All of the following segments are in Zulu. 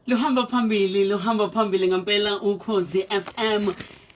Luhamba phambili ngempela Ukhozi FM.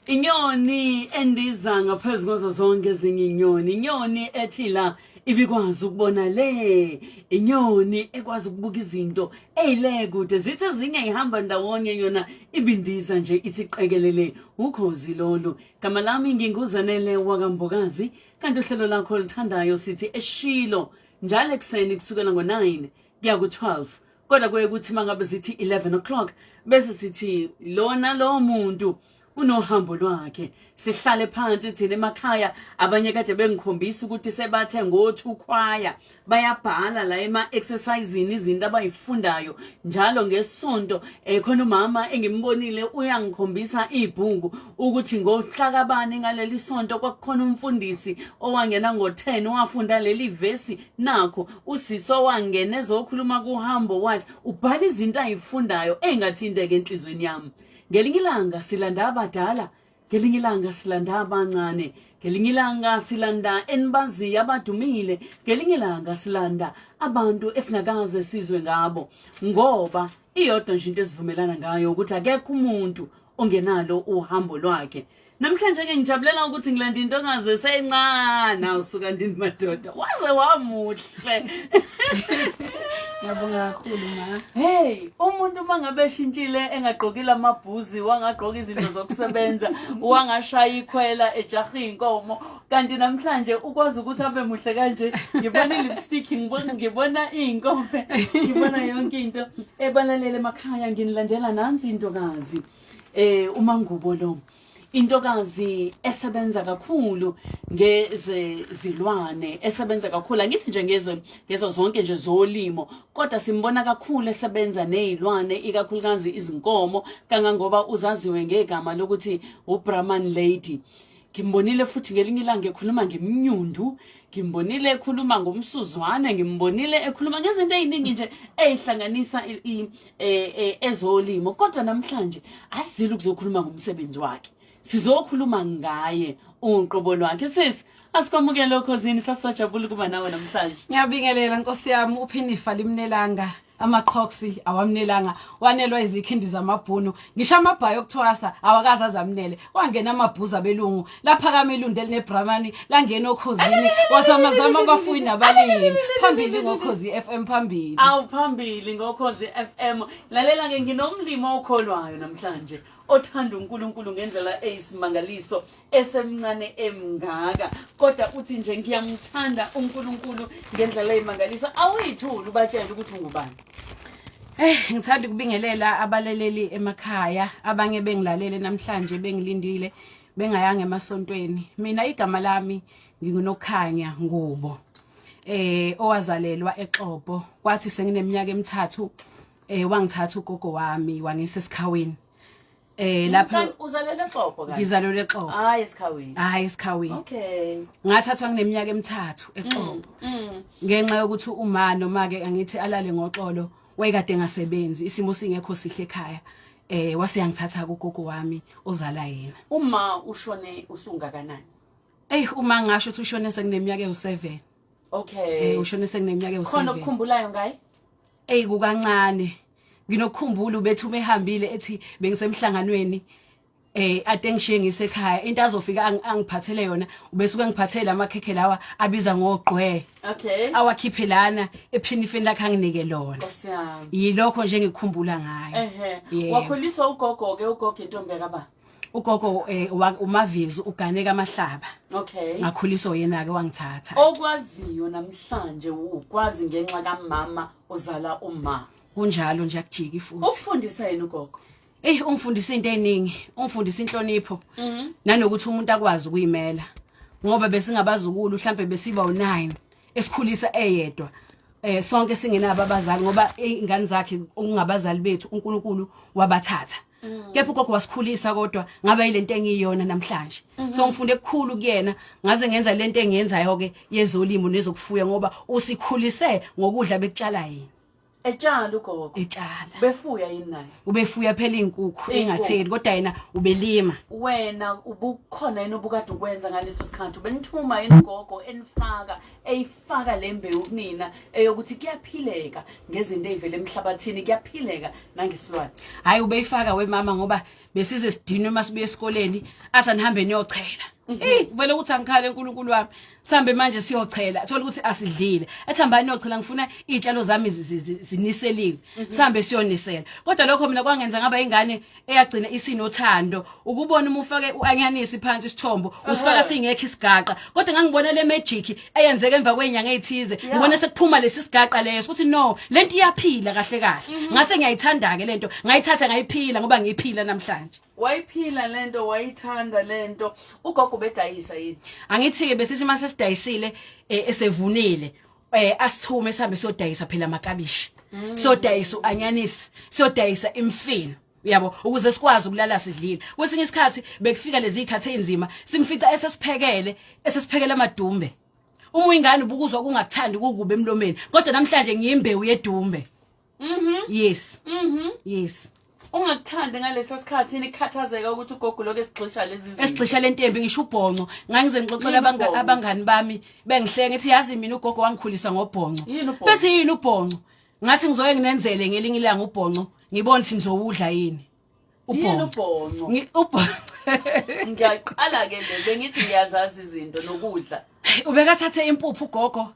Inyoni endiza ngaphezu kwazo zonke ezinye inyoni. Inyoni ethi la ibikwazi ukubona le. Inyoni ekwazi ukubuka izinto eyile kude. Zithi ezinye ihamba ndawonye yona ibindiza nje ithi qekelele. Ukhozi lolu. Gama lami nginguzanele wakambokazi. Kanti uhlelo lakho lithandayo sithi eshilo. Njalo ekseni kusukela ngo9 kuya ku12. Kodwa kuye kuthi mangabe zithi 11 o'clock bese sithi lona lo muntu unohambo lwakhe. Sihlale phansi thina emakhaya abanye kade bengikhombisa ukuthi sebathe ngothukhwaya bayabhala la ema-exercisini izinto abayifundayo njalo ngesonto. Khona umama engimbonile uyangikhombisa ibhuku ukuthi ngohlakabani ngaleli sonto kwakukhona umfundisi owangena ngo10 wafunda leli vesi. Nakho usiso wangena ezokhuluma kuhambo wathi ubhala izinto ayifundayo engathindeke enhlizweni yami. Ngelinye ilanga silanda abadala, ngelinye ilanga silanda abancane, ngelinye ilanga silanda enbazi abadumile, ngelinye ilanga silanda abantu esingakaze sizwe ngabo. Ngoba iyodwa nje into esivumelana ngayo ukuthi akekho umuntu ongenalo uhambo lwakhe. Namhlanje ke ngijabulela ukuthi ngilanda intokazi esencane usuka ndini madoda. Waze wamuhle. Ngiyabonga kakhulu ma. Hey, umuntu mangabe eshintshile engagqokile amabhuzi, wangagqoka izinto zokusebenza, wangashaya ikhwela ejaha inkomo, kanti namhlanje ukwazi ukuthi abe muhle kanje. Ngibona lipstick, ngibona inkompe, ngibona yonke into ebalalele emakhaya. Nginilandela nansi intokazi uma Ngubo lo. Intokazi esebenza kakhulu ngezilwane, esebenza kakhulu angithi nje ngezo zonke nje zolimo, kodwa simbona kakhulu esebenza nezilwane ikakhulukazi izinkomo kangangoba uzaziwe ngegama lokuthi uBrahman Lady. Ngimbonile futhi ngelinye ilanga ekhuluma ngemnyundu, ngimbonile ekhuluma ngomsuzwane, ngimbonile ekhuluma ngezinto eziningi nje ezihlanganisa ezolimo. Kodwa namhlanje asizile ukuzokhuluma ngomsebenzi wakhe. Sizokhuluma ngaye uqobo lwakhe. Sisi asikwamukele Ukhosini, sasajabula kuba nawe namhlanje. Ngiyabingelela Nkosi yami, uPhinifa limnelanga amaqhoksi awamnelanga, wanelwa izikhindi zamabhunu, ngisho amabhayi okuthwasa awakaza azamnele. Wangena amabhuza abelungu lapha kamilunde neBrahman langena Ukhosini wazamazama abafuyi nabalimi. Phambili ngokhozi FM, phambili. Awu phambili ngokhozi FM. Lalela ke nginomlimo okholwayo namhlanje othanda uNkulunkulu ngendlela eyisimangaliso esemncane emngaka, kodwa uthi nje ngiyamthanda uNkulunkulu ngendlela eyimangalisa. Awuyithuli ubatshela ukuthi ungubani. Ngithanda ukubingelela abalaleli emakhaya, abanye bengilalele namhlanje bengilindile bengayanga emasontweni. Mina igama lami nginguNokukhanya Ngubo. Owazalelwa eXhobo, kwathi sengineminyaka emithathu wangithatha ugogo wami wangisa esikhaweni. Lapha uzalele eXhobo kanje? Ngizalelwe eXhobo. Hayi esikhaweni. Hayi esikhaweni. Okay. Ngathathwa ngineminyaka emithathu eXhobo. Ngenxa yokuthi uma noma ke angithi alale ngoxolo wayekade ngasebenzi, isimo singekho sihle ekhaya. Wase yangithatha kugogo wami ozala yena. Uma ushone usungakanani? Uma ngasho ukuthi ushone sekuneminyaka ewu7. Okay. Ushone sekuneminyaka ewu7. Khona ukukhumbulayo ngaye? Kukancane. Nginokukhumbula ubethu umehambile ethi bengisemhlanganweni ade ngishiye ngisekhaya, into azofika angiphathele yona ubesuke ngiphathele amakhekhe lawa abiza ngogqwe. Okay. Awakhiphe lana ePhinifeni lakhe anginike lona. Nkosi yami. Yilokho nje ngikukhumbula ngayo. Wakhuliswa ugogo ke, ugogo intombi yakaba? Ugogo uMavizu uganeka amahlaba. Okay. Ngakhuliswa yena ke wangithatha. Okwaziyo namhlanje ukwazi ngenxa kamama ozala uma. Kunjalo nje akujiki futhi. Ufundisa yena ugogo? Ungifundisa into eziningi, ungifundisa inhlonipho. Nanokuthi umuntu akwazi ukuyimela. Ngoba besingabazukulu mhlambe besiba u9 esikhulisa eyedwa. Sonke singenabo abazali ngoba ingane zakhe ungabazali bethu uNkulunkulu wabathatha. Kepha ugogo wasikhulisa kodwa ngaba yilento engiyona namhlanje. So ngifunde kukhulu kuyena, ngaze ngenza lento engiyenzayo ke yezolimo nezokufuya ngoba usikhulise ngokudla bekutshala yini. Etshala ugogo. Etshala. Befuya yini naye? Ubefuya phela inkukhu engatheli kodwa yena ubelima. Wena ubukhona yini ubukade ukwenza ngaleso sikhathi? Ubenithuma yini ugogo eyifaka lembewu kunina eyokuthi kuyaphileka ngezinto ezivela emhlabathini, kuyaphileka nangesilwane? Hayi ubeyifaka wemama ngoba besize sidinwe masibuye esikoleni athi anihambe niyochela. Vele ukuthi angikhale uNkulunkulu wami. Sihambe manje siyochela. Thola ukuthi asidlile. Ethambani niyochela ngifuna izitshalo zami ziniseliwe. Sihambe siyonisela. Kodwa lokho mina kwangenza ngaba ingane eyagcina isinothando. Ukubona uma ufake uanyanisi phansi isithombo, usifaka singekho isigaqa. Kodwa ngangibona le magic eyenzeka emva kwenyanga ezithize. Ngibona sekuphuma lesi sigaqa leso. Uthi no, lento iyaphila kahle kahle. Ngase ngiyayithanda ke lento. Ngayithatha ngayiphila ngoba ngiyiphila namhlanje. Wayiphila lento, wayithanda lento. Ugogo bedayisa yini? Angithi ke besithi mase sidayisile esevunile asithume sihambe siyodayisa phela amakabishi. Siyodayisa uanyanisi, siyodayisa imfino. Uyabo ukuze sikwazi ukulala sidlile. Kwesinye isikhathi bekufika lezi ikhathe enzima simfica esesiphekela amadumbe. Uma ingane ubukuzwa kungakuthandi kukube emlomeni kodwa namhlanje ngiyimbewu yedumbe. Yes. Yes. Ungakuthandi ngalesa sikhathi nikhathazeka ukuthi ugogo lokho esigxisha lezi zinto. Esigxisha lentembi ngisho ubhonco. Ngangize ngixoxela abangani bami bengihlenge ethi yazi mina ugogo wangikhulisa ngobhonco. Bethi yini ubhonco? Ngathi ngizoke nginenzele ngelinye ilanga ubhonco. Ngibona ukuthi nizowudla yini. Ubhonco. Ubhonco. Ngiyaqala ke le bengithi ngiyazazi izinto nokudla. Ubekathathe impuphu ugogo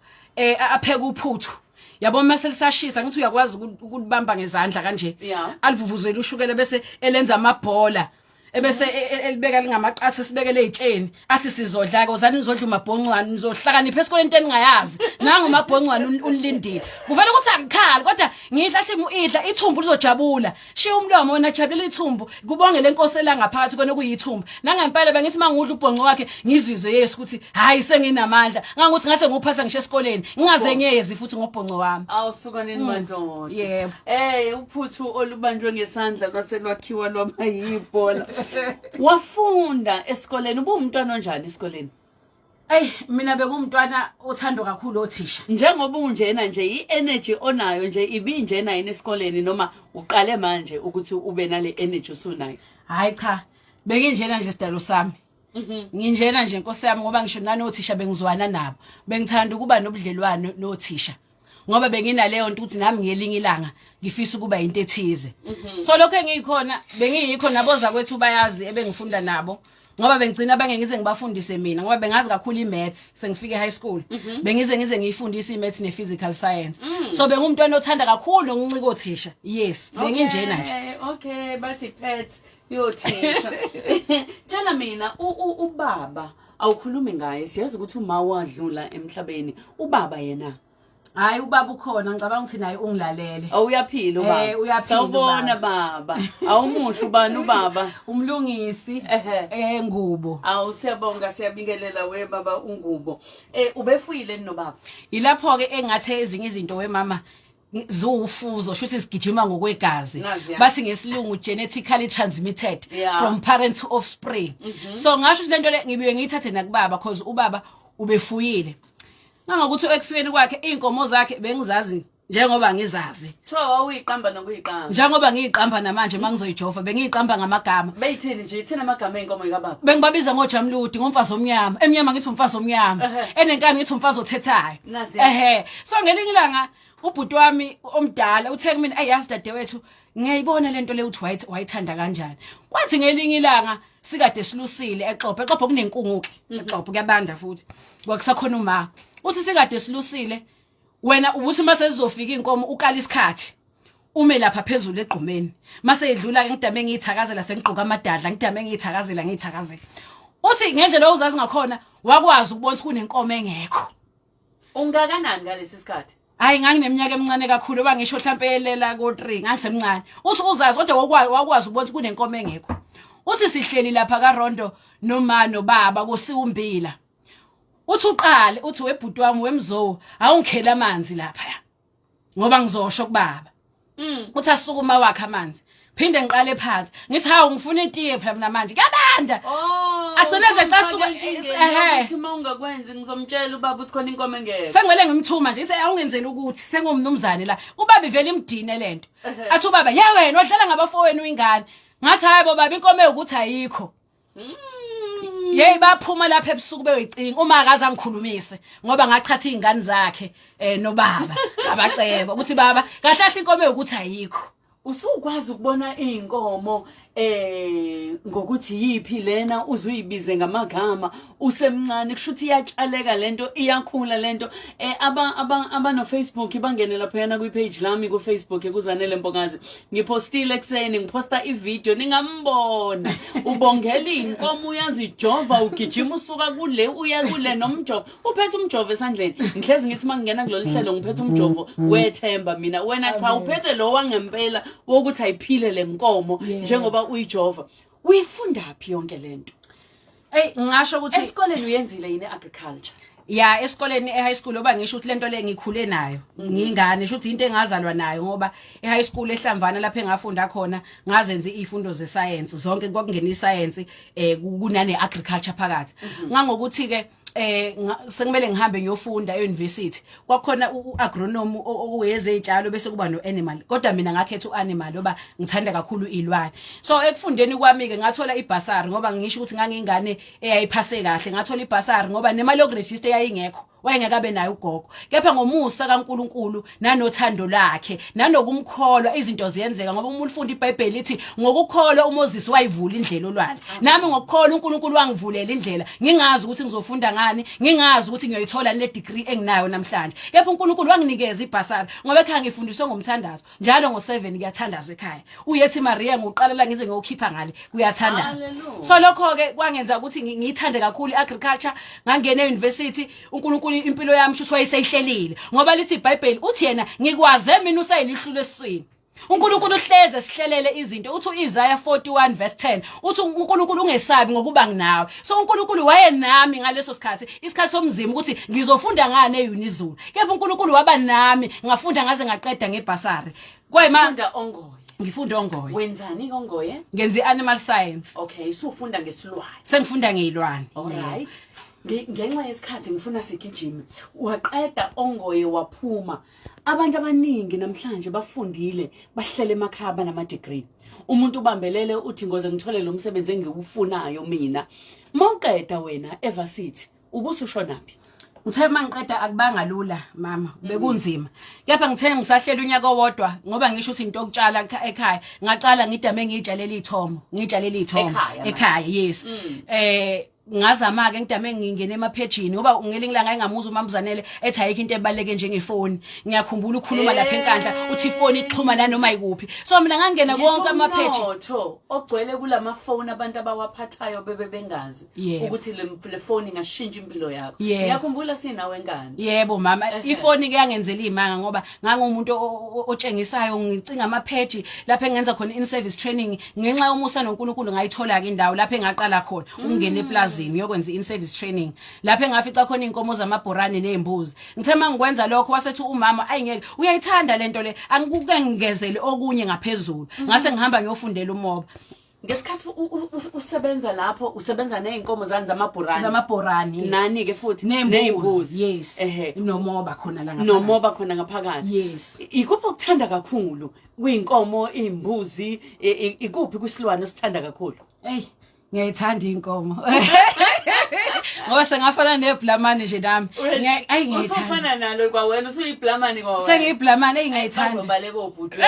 apheka uphuthu. Yabo mase lisashisa ngithi uyakwazi ukulibamba ngezandla kanje. Alivuvuzela ushukela bese elenza amabhola. Ebese elibeka lingamaqatha sibekele ezitsheni athi sizodla kozani nizodla umabhongcwane nizohlakanipha esikoleni into eningayazi nangu umabhongcwane unilindile kuvela ukuthi akukhali kodwa ngidla athi idla ithumbu lizojabula shiya umlomo wona jabulela ithumbu kubonge lenkosi elangaphakathi kona kuyithumbu nangempela bengithi mangudla ubhonqo wakhe ngizizwe Yesu ukuthi hayi senginamandla ngangokuthi ngase nguphatha ngisho esikoleni ngingaze ngiyezi futhi ngobhonqo wami awusuka nini manje yebo uphuthu olubanjwe ngesandla kwaselwakhiwa lwaba yibhola. Wafunda esikoleni ubumntwana onjani esikoleni? Mina bekungumntwana othando kakhulu othisha. Njengoba unjena nje i-energy onayo nje ibinjena yini esikoleni noma uqale manje ukuthi ube nale energy usunayo? Hayi cha, bekinjena nje sidalo sami. Nginjena nje Nkosi yami ngoba ngisho nani othisha bengizwana nabo. Bengithanda ukuba nobudlelwano nothisha. Ngoba benginaleyo nto ukuthi nami ngelinye ilanga ngifisa ukuba into ethize. So lokho engikhona bengiyikho naboza kwethu bayazi ebengifunda nabo ngoba bengicina bangengize ngibafundise mina ngoba bengazi kakhulu imaths sengifike high school bengize ngiyifundisa imaths ne-physical science. So bengumntwana othanda kakhulu nokuncika othisha. Yes, benginjena nje. Okay, bathi pet yothisha. Tshela mina ubaba awukhulumi ngaye siyazi ukuthi uma wadlula emhlabeni ubaba yena. Hayi ubaba ukhona ngicabanga ukuthi naye ungilalele. Awuyaphila ubaba. Uyaphila. Sawubona baba. Awumusho ubani ubaba? Umlungisi Ngubo. Siyabonga siyabingelela we baba uNgubo. Ubefuyile nobaba. Yilapho ke engathe ezinye izinto wemama zufuzo shuthi sigijima ngokwegazi. Bathi ngesilungu genetically transmitted from parent to offspring. So ngasho ukuthi lento le ngibuye ngiyithathe nakubaba because ubaba ubefuyile. Nangokuthi ekufeni kwakhe inkomo zakhe bengizazi njengoba ngizazi. Kuthiwa wawuyiqamba nokuyiqamba. Njengoba ngiyiqamba namanje mangizoyijova bengiyiqamba ngamagama. Beyithini nje ithina amagama einkomo zikababa. Bengibabiza ngoJamludi ngomfazi omnyama. Emnyama ngithi umfazi omnyama. Enenkani ngithi umfazi othethayo. So ngelinye ilanga ubhuti wami omdala uthe kimi ayazi dadewethu ngiyayibona lento le uthi wayithanda kanjani. Kwathi ngelinye ilanga sikade silusile eXhopho kunenkungu ke. eXhopho kuyabanda futhi. Kwakusakhona uma uthi sikade silusile wena ubuthi mase sizofika inkomo ukala isikhathi ume lapha phezulu egqumeni mase edlula ke ngidame ngiyithakazela sengiqoka amadadla ngidame ngiyithakazela uthi ngendlela ozazi ngakhona wakwazi ukubona ukuthi kunenkomo engekho. Ungakanani ngalesi sikhathi? Hayi ngangineminyaka emincane kakhulu bangisho mhlambe elela ko3 ngangisemncane. Uthi uzazi kodwa wakwazi ukubona ukuthi kunenkomo engekho. Uthi sihleli lapha kaRondo noma nobaba kosiumbila. Uthi uqale uthi webhuti wami wemzo awungikhela amanzi lapha ngoba ngizosho kubaba. uthi asukuma wakhe amanzi phinde ngiqale phansi ngithi hawu ngifuna itiye phela mina manje kuyabanda agcine secasuka uthi mawungakwenzi ngizomtshela ubaba ukuthi khona inkomo engeke sengivele ngimthuma nje ithi awungenzeli ukuthi sengumnumzane la ubaba ivele imdine lento athi ubaba ya wena wadlala ngabafowenu ingane ngathi hayi bo baba inkomo ukuthi ayikho yey baphuma lapha ebusuku beyoyicinga uma akaze angikhulumise ngoba ngachatha izingane zakhe nobaba abaceba ukuthi baba kahle inkomo ukuthi ayikho usukwazi ukubona inkomo ngokuthi yipi lena uzuyibize ngamagama usemncane kushuthi iyatshaleka lento iyakhula lento aba no Facebook bangene lapha yana ku page lami ku Facebook ekuzanele Mpongazi ngipostile ekseni ngiposta ivideo ningambona ubongela inkomo uyazijova ugijima usuka kule uya kule nomjovo uphethe umjovo esandleni ngihlezi ngithi mangena kulolu hlelo ngiphethe umjovo wethemba mina wena cha uphethe lo wangempela wokuthi ayiphile lenkomo njengoba uyijova uyifunda phi yonke lento ngisho ukuthi esikoleni uyenzile yini agriculture ya esikoleni e-high school oba ngisho ukuthi lento le ngikhule nayo ngingane sho ukuthi into engazalwa nayo ngoba e-high school eHlamvana lapha engafunda khona ngazenza izifundo ze-science zonke kwakungena i-science kunane agriculture phakathi ngangokuthi ke sekumele ngihambe ngiyofunda e-university kwakhona u-agronomy okuyeze izitshalo bese kuba no-animal kodwa mina ngakhetha u-animal ngoba ngithanda kakhulu ilwane so ekufundeni kwami ke ngathola ibhasari ngoba ngisho ukuthi ngangingane eyayiphase kahle ngathola ibhasari ngoba nemali yokuregister yayingekho wayengekabe nayo ugogo kepha ngomusa kaNkuluNkulu nanothando lakhe nanokumkholwa izinto ziyenzeka ngoba umuntu ufunda iBhayibheli lithi ngokukholwa uMoses wayivula indlela olwandle nami ngokukholwa uNkulunkulu wangivulela indlela ngingazi ukuthi ngizofunda ngani ngingazi ukuthi ngiyoyithola le degree enginayo namhlanje kepha uNkulunkulu wanginikeza ibhasari ngoba ekhaya ngifundiswe ngomthandazo njalo ngo7 ngiyathandaza ekhaya uyethi Maria ngoqalela ngize ngiyokhipha ngale kuyathandaza so lokho ke kwangenza ukuthi ngiyithande kakhulu iagriculture ngangena euniversity uNkulunkulu impilo yami sho wayeseyihlelile ngoba lithi iBhayibheli uthi yena ngikwaze mina usayilihlulo esiswini uNkulunkulu uhleze sihlelele izinto uthi uIsaiah 41 verse 10 uthi uNkulunkulu ungesabi ngokuba nginawe so uNkulunkulu wayenami ngaleso sikhathi isikhathi somzimo ukuthi ngizofunda ngane eUnizulu kepha uNkulunkulu waba nami ngafunda ngaze ngaqeda ngebhasari kwayimanda ongoye ngifunda ongoye wenzani ongoye ngenza animal science okay usufunda ngesilwane sengifunda ngezilwane alright ngenxa yesikhathi ngifuna sigijime waqeda ongoye waphuma abantu abaningi namhlanje bafundile bahlele emakhaya nama degree umuntu ubambelele uthi ngoze ngithole lo msebenzi engikufunayo mina mawuqeda wena evarsity ubusushonaphi ngithe mangiqeda akubanga lula mama bekunzima kepha ngithe ngisahlela unyaka owodwa ngoba ngisho ukuthi into yokutshala ekhaya ngaqala ngidame ngitshalela izithomo ekhaya yes ngazama ke ngidame ngingene emaphejini ngoba ngelinye ilanga engamuza umamuzanele ethi ayikho into ebaleke njengefoni ngiyakhumbula ukukhuluma lapha enkandla uthi ifoni ixhuma nanoma ikuphi so mina ngangena konke amapheji ogcwele kulamafoni abantu abawaphathayo bebe bengazi ukuthi le phone ingashintsha impilo yakho ngiyakhumbula sinawe ngane yebo mama ifoni ke yangenzela imanga ngoba ngangumuntu otshengisayo ngicinga amapheji lapha engenza khona in service training ngenxa yomusa noNkulunkulu ngayithola ke indawo lapha engaqala khona ungene eplaza ngiyokwenza in-service training lapha engafica khona inkomo zamabhorane nezimbuzi ngithe mangikwenza lokho wasethi umama ayingeke uyayithanda lento le angikuke ngigezele okunye ngaphezulu ngase ngihamba ngiyofundela umoba ngesikhathi usebenza lapho usebenza nezinkomo zamabhorane nani ke futhi nezimbuzi yes nomoba khona la ngaphakathi nomoba khona ngaphakathi yes ikuphi okuthanda kakhulu kuyinkomo izimbuzi ikuphi kwisilwane osithanda kakhulu ngiyayithanda inkomo ngoba sengafana neBrahman nje nami ngiyayithanda usufana nalo kwawena usuyiblamani kwawena sengiyiblamani engiyayithanda uzobaleka obhuti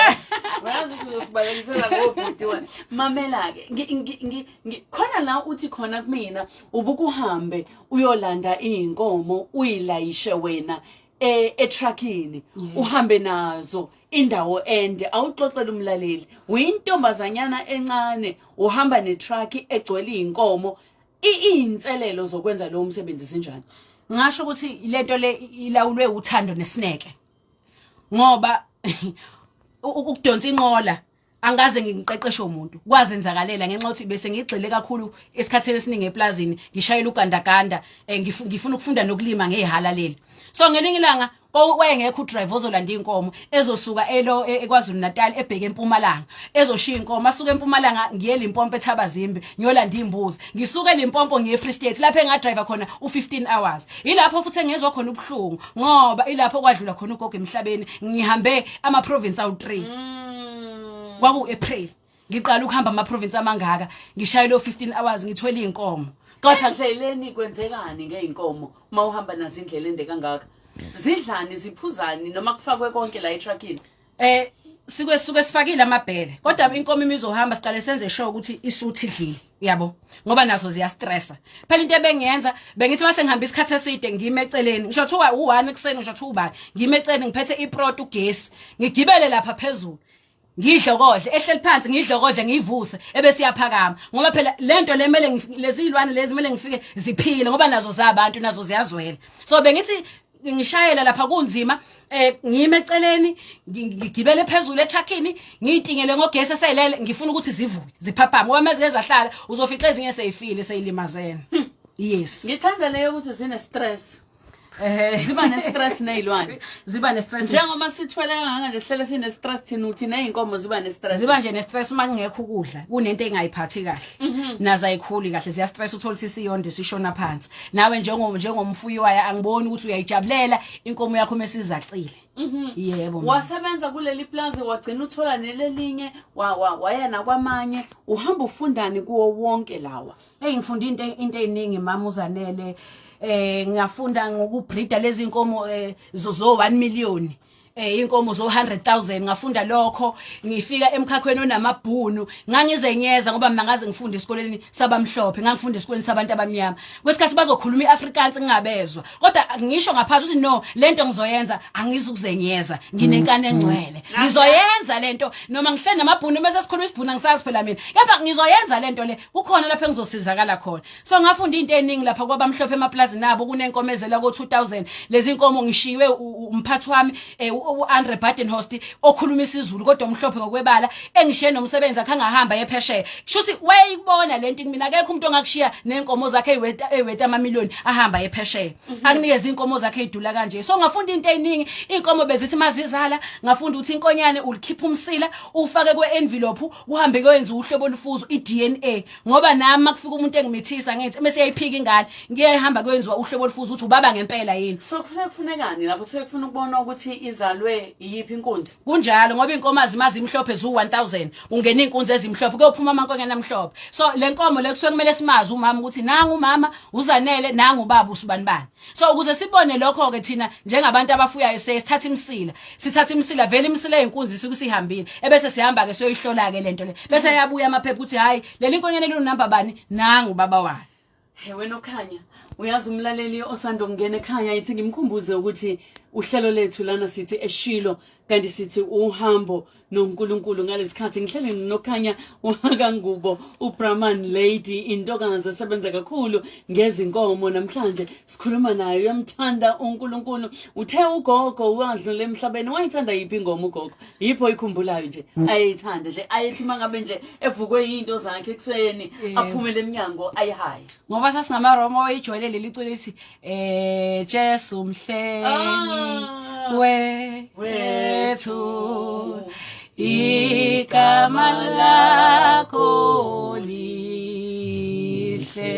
wazi ukuthi uzosibalekisela ngobhuti wena mamela ke khona la uthi khona kumina ubukuhambe uyolanda izinkomo uyilayishe wena etruckini uhambe nazo indawo ende awuxoxela umlaleli uyintombazanyana encane uhamba netruck egcwele izinkomo iinselelo zokwenza lo msebenzi sinjani ngasho ukuthi lento le ilawulwe uthando nesineke ngoba ukudonsa inqola angaze ngiqeqeshe umuntu kwazenzakalela ngenxa ukuthi bese ngigxile kakhulu esikhatheni esiningi eplazini ngishayela ugandaganda ngifuna ukufunda nokulima ngezihala leli so ngelinye ilanga owengekho udrive ozolanda inkomo ezosuka eKwaZulu Natal ebheke eMpumalanga ezoshiya inkomo asuke eMpumalanga ngiye Limpopo eThabazimbi ngiyolanda imbuzi ngisuke Limpopo ngiye Free State lapho engadrive khona u15 hours ilapho futhi engezwe khona ubhlungu ngoba ilapho kwadlula khona ugogo emhlabeni ngihambe ama province awu3 kwaku April ngiqala ukuhamba ama province amangaka ngishayile 15 hours ngithwele inkomo kodwa endleleni kwenzekani ngeinkomo uma uhamba nazo indlela ende kangaka zidlani ziphuzani noma kufakwe konke la etruckini suke sifakile amabhele kodwa inkomo imizohamba siqale senze sure ukuthi isuthi idlile yabo ngoba nazo ziya stressa phela into ebengiyenza bengithi mase ngihamba isikhathi eside ngime eceleni ngisho kuthiwa u1 ekseni ngisho kuthiwa ubani ngime eceleni ngiphethe iprot ugesi ngigibele lapha phezulu ngidlokodle ehleli phansi ngidlokodle ngivuse ebese siyaphakama ngoba phela lento lemele lezilwane lezi mele ngifike ziphile ngoba nazo zabantu nazo ziyazwela so bengithi ngishayela lapha kunzima ngime eceleni ngigibele phezulu etruckini ngiyitingele ngogesi esayilele ngifuna ukuthi zivuke ziphaphama ngoba mase zahlala uzofica ezinye seyifile seyilimazene yes ngithanda leyo ukuthi zine stress ziba ne stress nezilwane ziba ne stress njengoba sithwele kangaka nje sihlele sine stress thina uthi neinkomo ziba ne stress ziba nje ne stress uma ngekho ukudla kunento engayiphathi kahle naza ayikhuli kahle ziya stress uthola isiyonde sishona phansi nawe njengomfuyi wayo angiboni ukuthi uyayijabulela inkomo yakho mesizacile yebo wasebenza kuleli plaza wagcina uthola nelelinye waya nakwamanye uhamba ufundani kuwo wonke lawa ngifunda into eziningi mama uzanele ngiyafunda ngokubreeda lezi inkomo zo 1 million inkomo zo 100,000 ngafunda lokho ngifika emkhakhweni onamabhunu ngangizenyeza ngoba mina ngaze ngifunda esikoleni sabamhlophe ngangifunda esikoleni sabantu abamnyama kwesikhathi bazokhuluma iAfrikaans ngingabezwa kodwa ngisho ngaphathi ukuthi no lento ngizoyenza angizukuzenyeza nginenkane engcwele ngizoyenza lento noma ngihlele namabhunu bese sikhuluma isibhunu ngisazi phela mina kepha ngizoyenza lento le kukhona lapho engizosizakala khona so ngafunda into eningi lapha kwabamhlophe emaplazi nabo kunenkomezela ko 2000 lezi inkomo ngishiwe umphathi wami uAndre Badenhorst okhuluma isiZulu kodwa umhlophe ngokwebala engishiye nomsebenzi akhangahamba ephesheya kushuthi wayibona lento mina akekho umuntu ongakushiya nenkomo zakhe eyiweta amamiliyoni ahamba ephesheya akunikeza inkomo zakhe idula kanje so ngafunda into eziningi inkomo bezithi mazizala ngafunda ukuthi inkonyane ulikhipha umsila ufake kwe-envelope uhambe kwenza uhlobo olufuzo iDNA ngoba nami makufika umuntu engimithisa ngithi mase yayiphika ingane ngiyahamba kwenziwa uhlobo olufuzo ukuthi ubaba ngempela yini so kufunekani lapho kufuna ukubona ukuthi izalwe iyiphi inkunzi kunjalo ngoba inkomo azimazi imhlophe zu 1000 ungena inkunzi ezimhlophe kuyophuma amankonyane amhlophe so lenkomo lekusuke kumele simazi umama ukuthi nangu umama uzanele nangu ubaba usubanibani so ukuze sibone lokho ke thina njengabantu abafuyayo sithatha imsila vele imsila eyinkunzi isuke sihambile ebese sihamba ke siyoyihlola ke lento le bese yabuya amaphepha ukuthi hayi leli inkonyane lunamba bani nangu baba wayo wena Nokukhanya uyazi umlaleli osanda ukungena ekhaya yithi ngimkhumbuze ukuthi uhlelo lethu lana sithi eshilo kanti sithi uhambo noNkulunkulu ngalesikhathi ngihlele noKhanya uHakangubo uBrahman Lady intokazi esebenza kakhulu ngezinkomo namhlanje sikhuluma naye uyamthanda uNkulunkulu uthe ugogo wadlule emhlabeni wayithanda yiphi ingomo ugogo yipho ikhumbulayo nje ayithanda nje ayithi mangabe nje evukwe into zakhe ekseni aphumele eminyango ayihaye ngoba sasingama Roma wayijwayele leli culo lithi Jesu mhleli wethu igama lakho lihle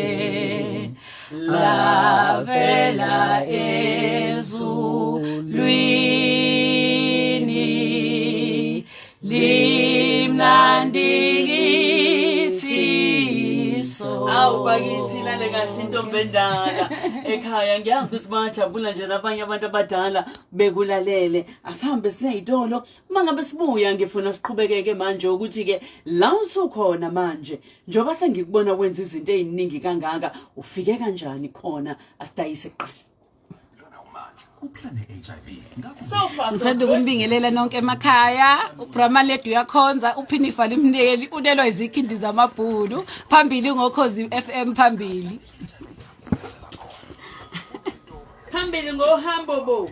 lavela ezulwini limnandi kithi so bakithi lale kahle intombi endala ekhaya ngiyazi ukuthi bajabula nje nabanye abantu abadala bekulalele asihambe siyitolo mangabe sibuya ngifuna siqhubekeke manje ukuthi ke la usukhona manje njoba sengikubona kwenza izinto eziningi kangaka ufike kanjani khona asidayise kuqala uplane HIV Ngithanda ukumbingelela nonke emakhaya uBrahman Lady uyakhonza uPhinifa limnikeli unelwa izikhindi zamabhulu phambili ngokhozi FM phambili ngohambo bo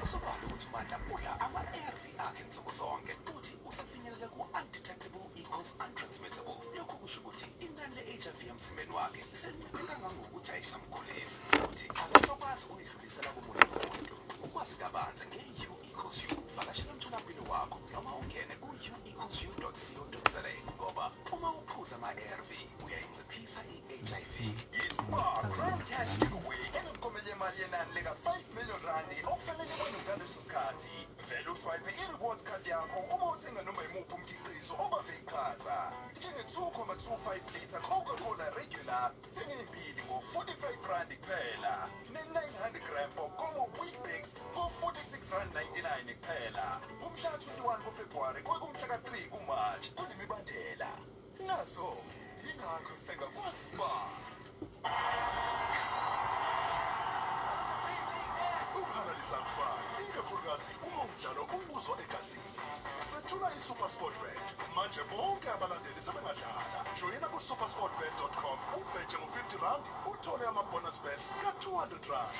usabhala ukuthi manje uya ama-ARV akhe nsuku zonke futhi usafinyelela ku-undetectable equals untransmittable. Lokho kusho ukuthi inani le-HIV emzimbeni wakhe selinciphe kangangokuthi ayisamgulisi futhi akasokwazi ukuyidlulisela komunye umuntu. Ukwazi kabanzi nge-U equals U, vakashela umtholampilo wakho noma ungene ku-u-u.co.za ngoba uma uphuza ama-ARV uyayinciphisa i-HIV. Yispa Crown Cash Giveaway enomklomelo yemali yenani lika-5 million randi okufanele wena ngaleso sikhathi. Vele uswipe i-rewards card yakho uma uthenga noma yimuphi umkhiqizo obambe iqhaza. Njenge-2.25 litre Coca-Cola regular sengiyimbili ngo-45 randi kuphela. Ne-900 gram Ngezinkomo Weekbix ngo-46.99 kuphela. Umhla 21 kuFebruwari kumhla ka-3 kuMarch kunemibandela. Nazo ingakho sengakwaziba. Ukuphangalisa kufana, ikakhulukazi uma umdlalo ubuzwa egazini. Sethula i-Supersport Bet. Manje bonke abalandeli sebengadlala. Joyina ku-supersportbet.com ubheje ngo-50 rand uthole ama-bonus bets ka-200 rand.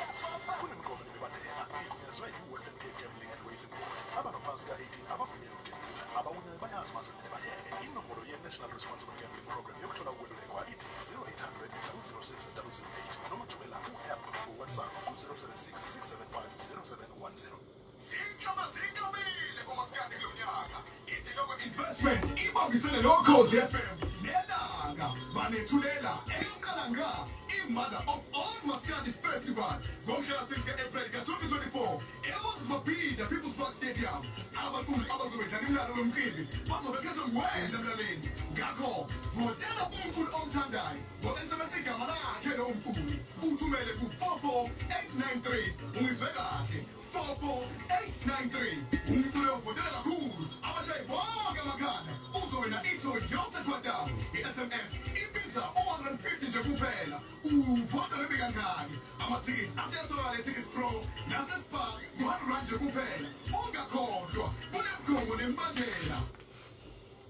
Kunemigomo nemibandela. Igunyazwe yi-Western Cape Gambling and Racing Board. Abangaphansi ka-18 abavunyelwe ukugembula. Abawunyali bayazi masemele bayeke. Inombolo ye-National Responsible Gambling Program yokuthola ukwelulekwa ithi 0800 006 008 noma thumela ku-app ku-WhatsApp ku-076 675 0710. Zinkabile ngomasikandi kulo nyaka. Ithi lokho investment ibambisene noKhozi FM nelanga banethulela eyokuqala nga i-Mother of All Maskandi Festival ngomhla 6 April ka-2024 eMoses Mabhida People's Park Stadium. Abaquli abazobedlala imidlalo wemqimbi bazobekhetha wena mlaleli. Ngakho votela umquli omthandayo ngo-SMS igama lakhe lowo mquli uthumele ku-44893 ungizwe kahle 44893. Umquli ovotela kakhulu abashayi bonke amakhanda uzowina i-Toyota Quadam. I-SMS ibiza 150 nje kuphela. Uvota nebe kangaki? Amathikithi aseyatholakala eTickets Pro naseSpark ngo-100 nje kuphela. Ungakhohlwa kunemigomo nemibandela.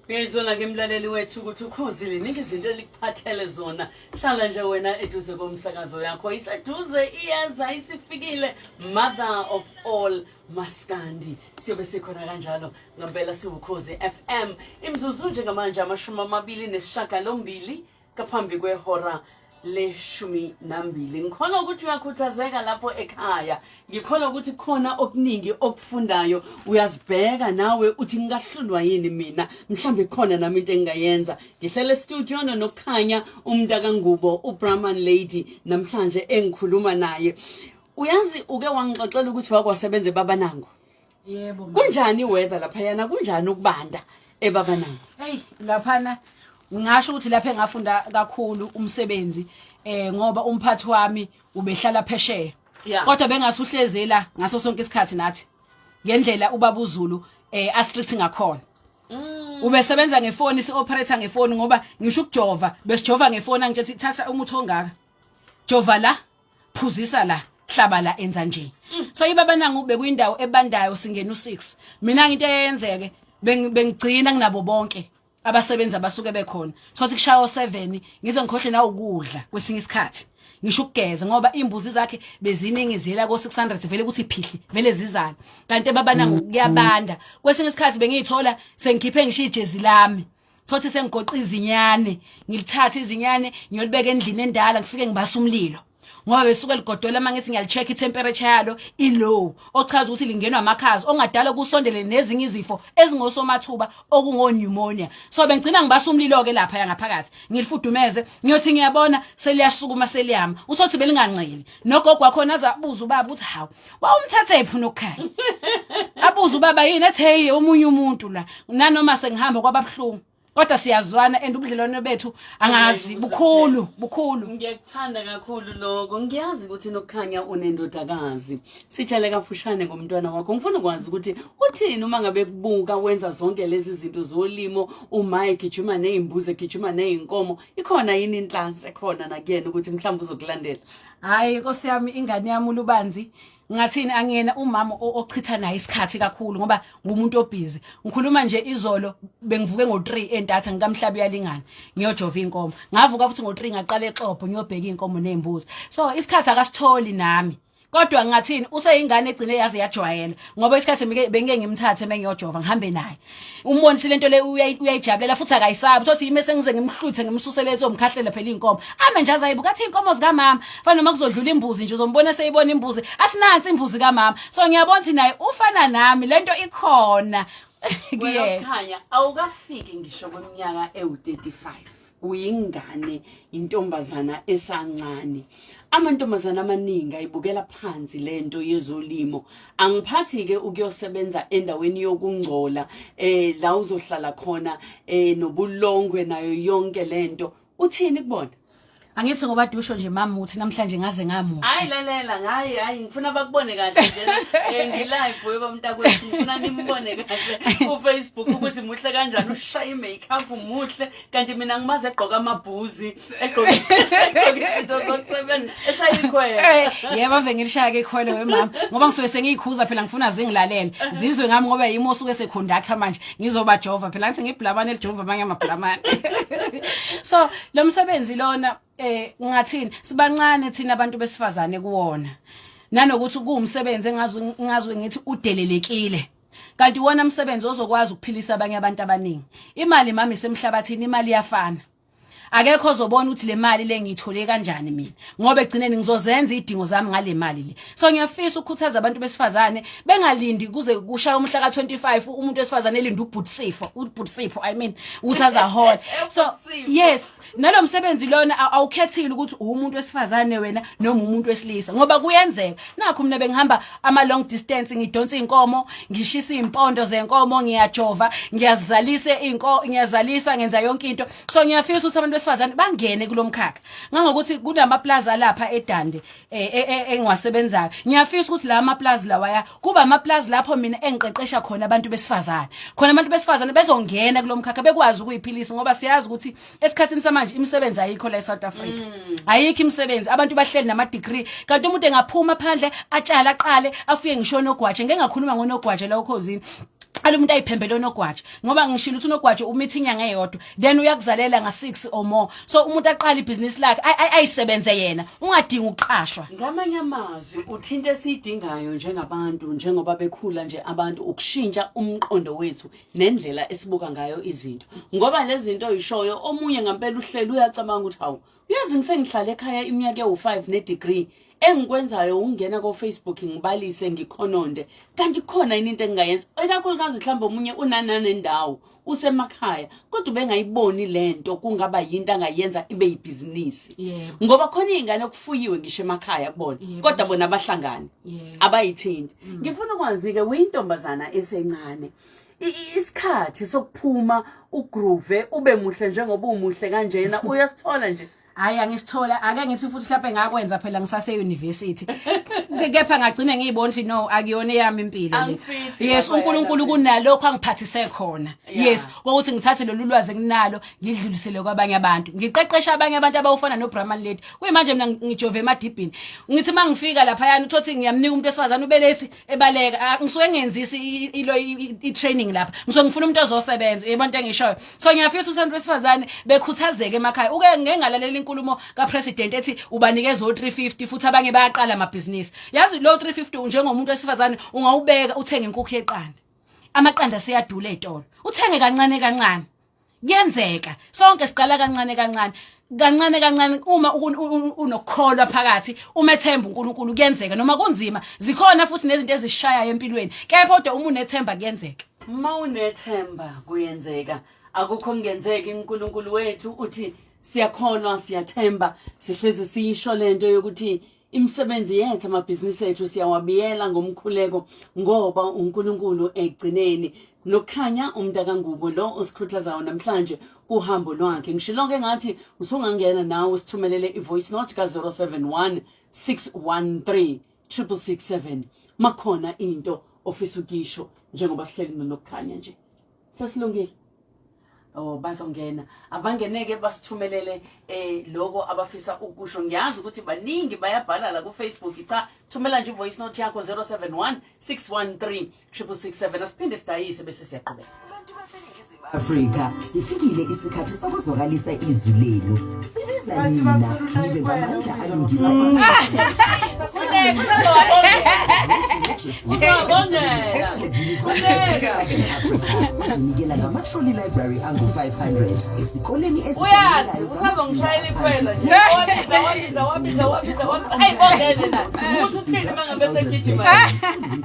Uyayizona ke mlaleli wethu ukuthi ukhozi liningi izinto elikuphathele zona. Hlala nje wena eduze komsakazo yakho. Iseduze iyeza isifikile Mother of All Maskandi. Siyobe sikhona kanjalo ngempela siwukhozi FM. Imzuzu nje ngamanje 28 kaphambi kwehora le-12. Ngikhona ukuthi uyakhuthazeka lapho ekhaya. Ngikhona ukuthi khona okuningi okufundayo. Uyazibheka nawe uthi ngingahlulwa yini mina. Mhlambe khona nami into engayenza. Ngihlele studio nokukhanya umntaka Ngubo uBrahman Lady namhlanje engikhuluma naye. Uyazi uke wangixoxela ukuthi wakwasebenza eBabanango. Yebo. Kunjani weather lapha yana kunjani ukubanda eBabanango? Hey, laphana ngisho ukuthi lapha engafunda kakhulu umsebenzi ngoba umphathi wami ubehlala phesheya. Kodwa bengathi uhlezela ngaso sonke isikhathi nathi. Ngendlela ubaba uZulu astrict ngakhona. Ubesebenza ngefoni si-operator ngefoni ngoba ngisho ukujova besijova ngefoni angitshethi thatha umuthi ongaka. Jova la, phuzisa la, hlaba la enza nje. So iBabanango bekuyindawo ebandayo singena u6. Mina into eyenzeke bengigcina nginabo bonke abasebenza basuke bekhona. Thothi kushayo 7 ngize ngikhohle na ukudla kwesinye isikhathi. Ngisho ukugeza ngoba imbuzi zakhe beziningi ziyela ko600 vele ukuthi iphihli vele zizana. Kanti eBabanango kuyabanda. Kwesinye isikhathi bengiyithola sengikhiphe ngisho ijezi lami. Thothi sengigoqa izinyane, ngilithatha izinyane ngiyolibeka endlini endala ngifike ngibasa umlilo. Ngoba besuke ligodola mangithi ngiyalicheck itemperature yalo ilow ochaza ukuthi lingenwa amakhazi ongadala kusondele nezinye izifo ezingosomathuba okungo pneumonia. So bengicina ngibasa umlilo ke lapha yangaphakathi ngilifudumeze ngiyothi ngiyabona seliyasukuma seliyama uthothi belinganceli nogogo wakhona azabuza ubaba uthi hawu wawumthathephi Nokukhanya abuza ubaba yini ethi hey omunye umuntu la nanoma sengihamba kwababhlungu. Kodwa siyazwana and ubudlelwano bethu angazi bukhulu. Ngiyekuthanda kakhulu lokho. Ngiyazi ukuthi Nokukhanya unendodakazi. Sitshele kafushane ngomntwana wakho. Ngifuna ukwazi ukuthi uthini uma ngabe kubuka wenza zonke lezi zinto zolimo, uMike gijima nezimbuzi gijima nezinkomo. Ikhona yini inhlanhla ekhona nakuyena ukuthi mhlawumbe uzokulandela? Hayi Nkosi yami ingane yami uLubanzi ngathini angiyena umama ochitha naye isikhathi kakhulu ngoba ngumuntu obhizi. Ngikhuluma nje izolo bengivuke ngo3 entatha ngikamhlabi yalingana ngiyojova inkomo. Ngavuka futhi ngo3 ngaqala eXhopho ngiyobheka inkomo nezimbuzi. So isikhathi akasitholi nami. kodwa ngathini useyingane egcine yaze yajwayela ngoba isikhathi bengeke ngimthathe mengiyojova ngihambe naye umbonise lento le uyayijabulela futhi akayisabi uthi yime sengize ngimhluthe ngimsusele lezo mkhahlele phela inkomo ame nje azayibuka athi inkomo zika mama fanele noma kuzodlula imbuzi nje uzombona seyibona imbuzi asinansi imbuzi ka mama so ngiyabona ukuthi naye ufana nami lento ikhona Nokukhanya awukafiki ngisho kweminyaka ewu35 uyingane intombazana esancane amantombazana amaningi ayibukela phansi lento yezolimo angiphathi ke ukuyosebenza endaweni yokungcola la uzohlala khona nobulongwe nayo yonke lento uthini kubona Angithi ngoba dusho nje mama uthi namhlanje ngaze ngamuhle. Hayi lalela hayi ngifuna bakubone kahle nje ngilive weba mntakwethu ngifuna nimbone kahle ku Facebook ukuthi muhle kanjani ushaya makeup muhle kanti mina ngimaze egqoka amabhuzi egqoka into zokusebenza eshaya ikhwele. Yebo ave ngilishaya ke ikhwele wemama ngoba ngisuke sengiyikhuza phela ngifuna zingilalele zizwe ngami ngoba yimo osuke seconductor manje ngizoba jova phela ngithi ngibhlabane elijova abanye amabhlamane. So lo msebenzi lona ngathini sibancane thina abantu besifazane kuwona nanokuthi kuumsebenzi engazwe ngithi udelelekile kanti wona umsebenzi ozokwazi ukuphilisa abanye abantu abaningi imali mami semhlabathini imali yafana akekho ozobona ukuthi le mali le ngiyithole kanjani mina ngoba egcineni ngizozenza idingo zami ngale mali le so ngiyafisa ukukhuthaza abantu besifazane bengalindi kuze kushaya umhla ka25 umuntu wesifazane elinda ubhutsifo I mean ukuthi azahole so yes nalomsebenzi lona awukhethile ukuthi umuntu wesifazane wena noma umuntu wesilisa ngoba kuyenzeka nakho mina bengihamba ama long distance ngidonsa inkomo ngishisa impondo zenkomo ngiyajova ngiyazalisa ngenza yonke into so ngiyafisa ukuthi abantu besifazane bangene kulomkhakha ngangokuthi kunamaplaza lapha eDande engiwasebenzayo ngiyafisa ukuthi la amaplaza lawaya kuba amaplaza lapho mina engiqeqesha khona abantu besifazane khona abantu besifazane bezongena kulomkhakha bekwazi ukuyiphilisa ngoba siyazi ukuthi esikhathini samanje imisebenzi ayikho la eSouth Africa ayikho imisebenzi abantu bahleli nama degree kanti umuntu engaphuma phandle atshala aqale afike ngishona ogwaje ngeke ngakhuluma ngonogwaje la ukhosini umuntu ayiphembele onogwaje ngoba ngishilo ukuthi unogwaje umithi inyanga eyodwa then uyakuzalela nga6 or more so umuntu aqala ibusiness lakhe ayisebenze yena ungadinga ukuqashwa ngamanye amazwi uthinto esidingayo njengabantu njengoba bekhula nje abantu ukushintsha umqondo wethu nendlela esibuka ngayo izinto ngoba lezi zinto oyishoyo omunye ngempela uhleli uyacabanga ukuthi hawu uyazi ngisengihlala ekhaya iminyaka ewu5 ne-degree engikwenzayo ungena ko Facebook ngibalise ngikhononde kanti khona into engingayenza ekakhulukazi mhlawumbe omunye unanana endawo usemakhaya kodwa bengayiboni lento kungaba yinto angayenza ibe yibusiness ngoba khona izingane okufuyiwe ngisho emakhaya kubona kodwa bona abahlangani abayithindi ngifuna ukwazi ke uyintombazana esencane isikhathi sokuphuma ugroove ube muhle njengoba umuhle kanjena uyasithola nje hayi angisithola ake ngithi futhi mhlawumbe ngakwenza phela ngisase university kepha ngagcina ngiyibona ukuthi no akuyona yami impilo le yes uNkulunkulu kunalokho angiphathise khona yes ukuthi ngithathe lolu lwazi enginalo ngidlulisele kwabanye abantu ngiqeqesha abanye abantu abawufana no Brahman Lady kuyimanje mina ngijove emadibhini ngithi mangifika lapha yana uthi ngiyamnika umuntu esifazana ubelethi ebaleka ngisuke ngenzisi i training lapha ngisuke ngifuna umuntu ozosebenza yebo into engishoyo so ngiyafisa ukuthi abantu besifazane bekhuthazeke emakhaya uke ngengalalela inkulumo kapresident ethi ubanikeza o350 futhi abanye bayaqala amabhizinisi yazi lo 350 njengomuntu wesifazane ungawubeka uthenge inkukhu yeqanda amaqanda siyadula ezitolo uthenge kancane kancane kuyenzeka sonke siqala kancane uma unokukholwa phakathi umethemba uNkulunkulu kuyenzeka noma kunzima zikhona futhi nezinto ezishaya empilweni kepha kodwa uma unethemba kuyenzeka unethemba kuyenzeka akukho kungenzeka uNkulunkulu wethu uthi siyakholwa siyathemba sihlezi siyisho lento yokuthi imisebenzi yethu amabhizinisi ethu siyawabiyela ngomkhuleko ngoba uNkulunkulu egcineni Nokukhanya umntaka Ngubo lo usikhuthazayo namhlanje kuhambo lwakhe ngishilonke ngathi usungangena nawe usithumelele ivoice note ka 071 613 667 makhona into ofisa ukisho njengoba sihleli nokukhanya nje sesilungile bazongena abangeneke basithumelele lokho abafisa ukusho ngiyazi ukuthi baningi bayabhala la ku Facebook cha thumela nje voice note yakho 071 613 667 asiphinde sidayise bese siyaqhubeka Afrika sifikile isikhathi sokuzwakalisa izwi lelo sibiza nina nibe ngamandla alungisa Uzinikela ngama-trolley library angu-500 esikoleni Uyazi usazongishayela ikhwela nje. Wabiza. Ayi ongene nathi. Umuntu uthini mangabe segijima.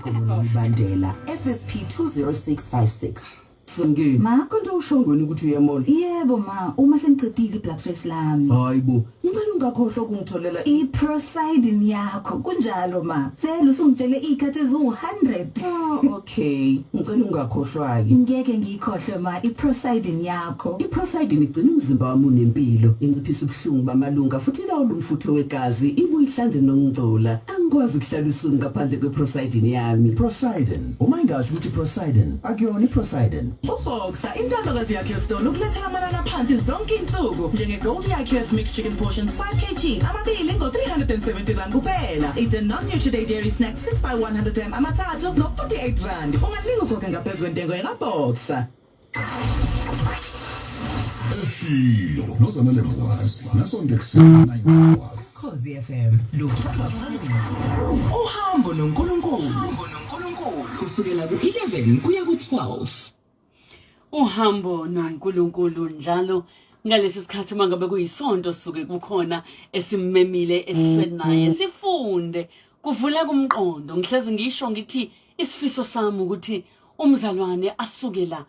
Imibandela FSP 20656. Sangeni. Ma, konto ushongweni ukuthi uyemola. Yebo ma, uma sengiqedile iblood face lami. Hayibo, ngicela ungakhohlwa ukungitholela I-Prosidin yakho kunjalo ma. Vele usungitshele ikhathi eziwu100. Oh, okay. Ngicela ungakhohlwa-ke. Ngeke ngiyikhohlwe ma, i-Prosidin yakho. I-Prosidin igcina umzimba wami unempilo, inciphisa ubuhlungu bamalunga futhi ilawula umfutho wegazi, ibuye ihlanze nokungcola. Angikwazi ukuhlala usuku ngaphandle kwe-Prosidin yami. Prosidin. Uma ingasho ukuthi Prosidin, akuyona iProsidin. Uboxer intandakazi yakhe yesitolo ukuletha amanani aphansi zonke insuku njenge-Gold IQF mixed chicken portions 5 kg amabili ngo-370 rand kuphela. I-Danone Nutriday Dairy Snack 6 by 100 gram amathathu ngo-48 rand. Ungalinga ukhokhe ngaphezu kwentengo yakaBoxer. Eshilo, nozanele mwazi. Nasonto ekuseni 9 hours. Khosi FM Uhambo noNkulunkulu. kusukela ku-11 kuya ku-12. Uhambo noNkulunkulu njalo ngalesi sikhathi mangabe kuyisonto suke kukhona esimemile esihleli naye sifunde kuvula kumqondo ngihlezi ngisho ngithi isifiso sami ukuthi umzalwane asukela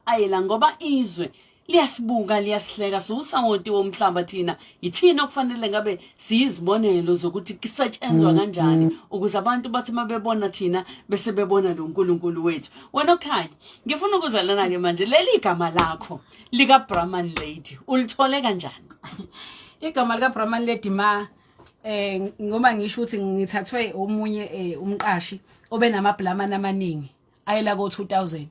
ayela ngoba izwe liyasibuka liyasihleka usawoti womhlaba thina yithina okufanele ngabe siyizibonelo zokuthi kisetshenzwa kanjani ukuze abantu bathi mabebona thina bese bebona lo nkulunkulu wethu. Wena Nokukhanya ngifuna ukuzalana ke manje leli gama lakho lika Brahman Lady ulithole kanjani? Igama lika Brahman Lady ma ngoba ngisho ukuthi ngithathwe omunye umqashi obenamablamana amaningi ayela ko 2000.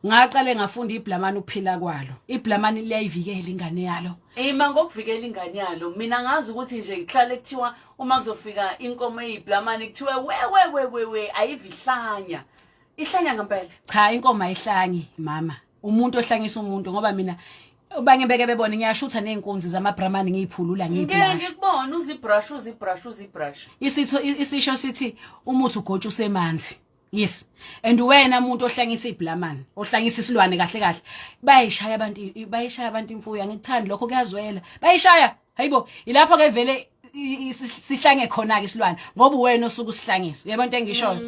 Ngaqale ngafunda iblamani ukuphila kwalo. Iblamani liyayivikela ingane yalo. Ngokuvikela ingane yalo mina ngazi ukuthi nje ihlale kuthiwa uma kuzofika inkomo eziblamani kuthiwa we ayivihlanya. Ihlanya ngempela. Cha inkomo ayihlanyi mama. Umuntu ohlanyisa umuntu ngoba mina ubanye beke bebone ngiyashutha nenkunzi zamaBrahman ngiyiphulula ngiyibrush. Ngeke kubona uzibrush. Isisho sithi umuthi ugotsha usemanzi. Yes. And wena umuntu ohlangisa iblamani, ohlangisa isilwane kahle. Bayishaya abantu imfuyo ngikuthanda lokho kuyazwela. Bayishaya. Hayibo, ilapho ke vele sihlange khona ke isilwane ngoba wena osuku usihlangisa. Uyabona into engishoyo?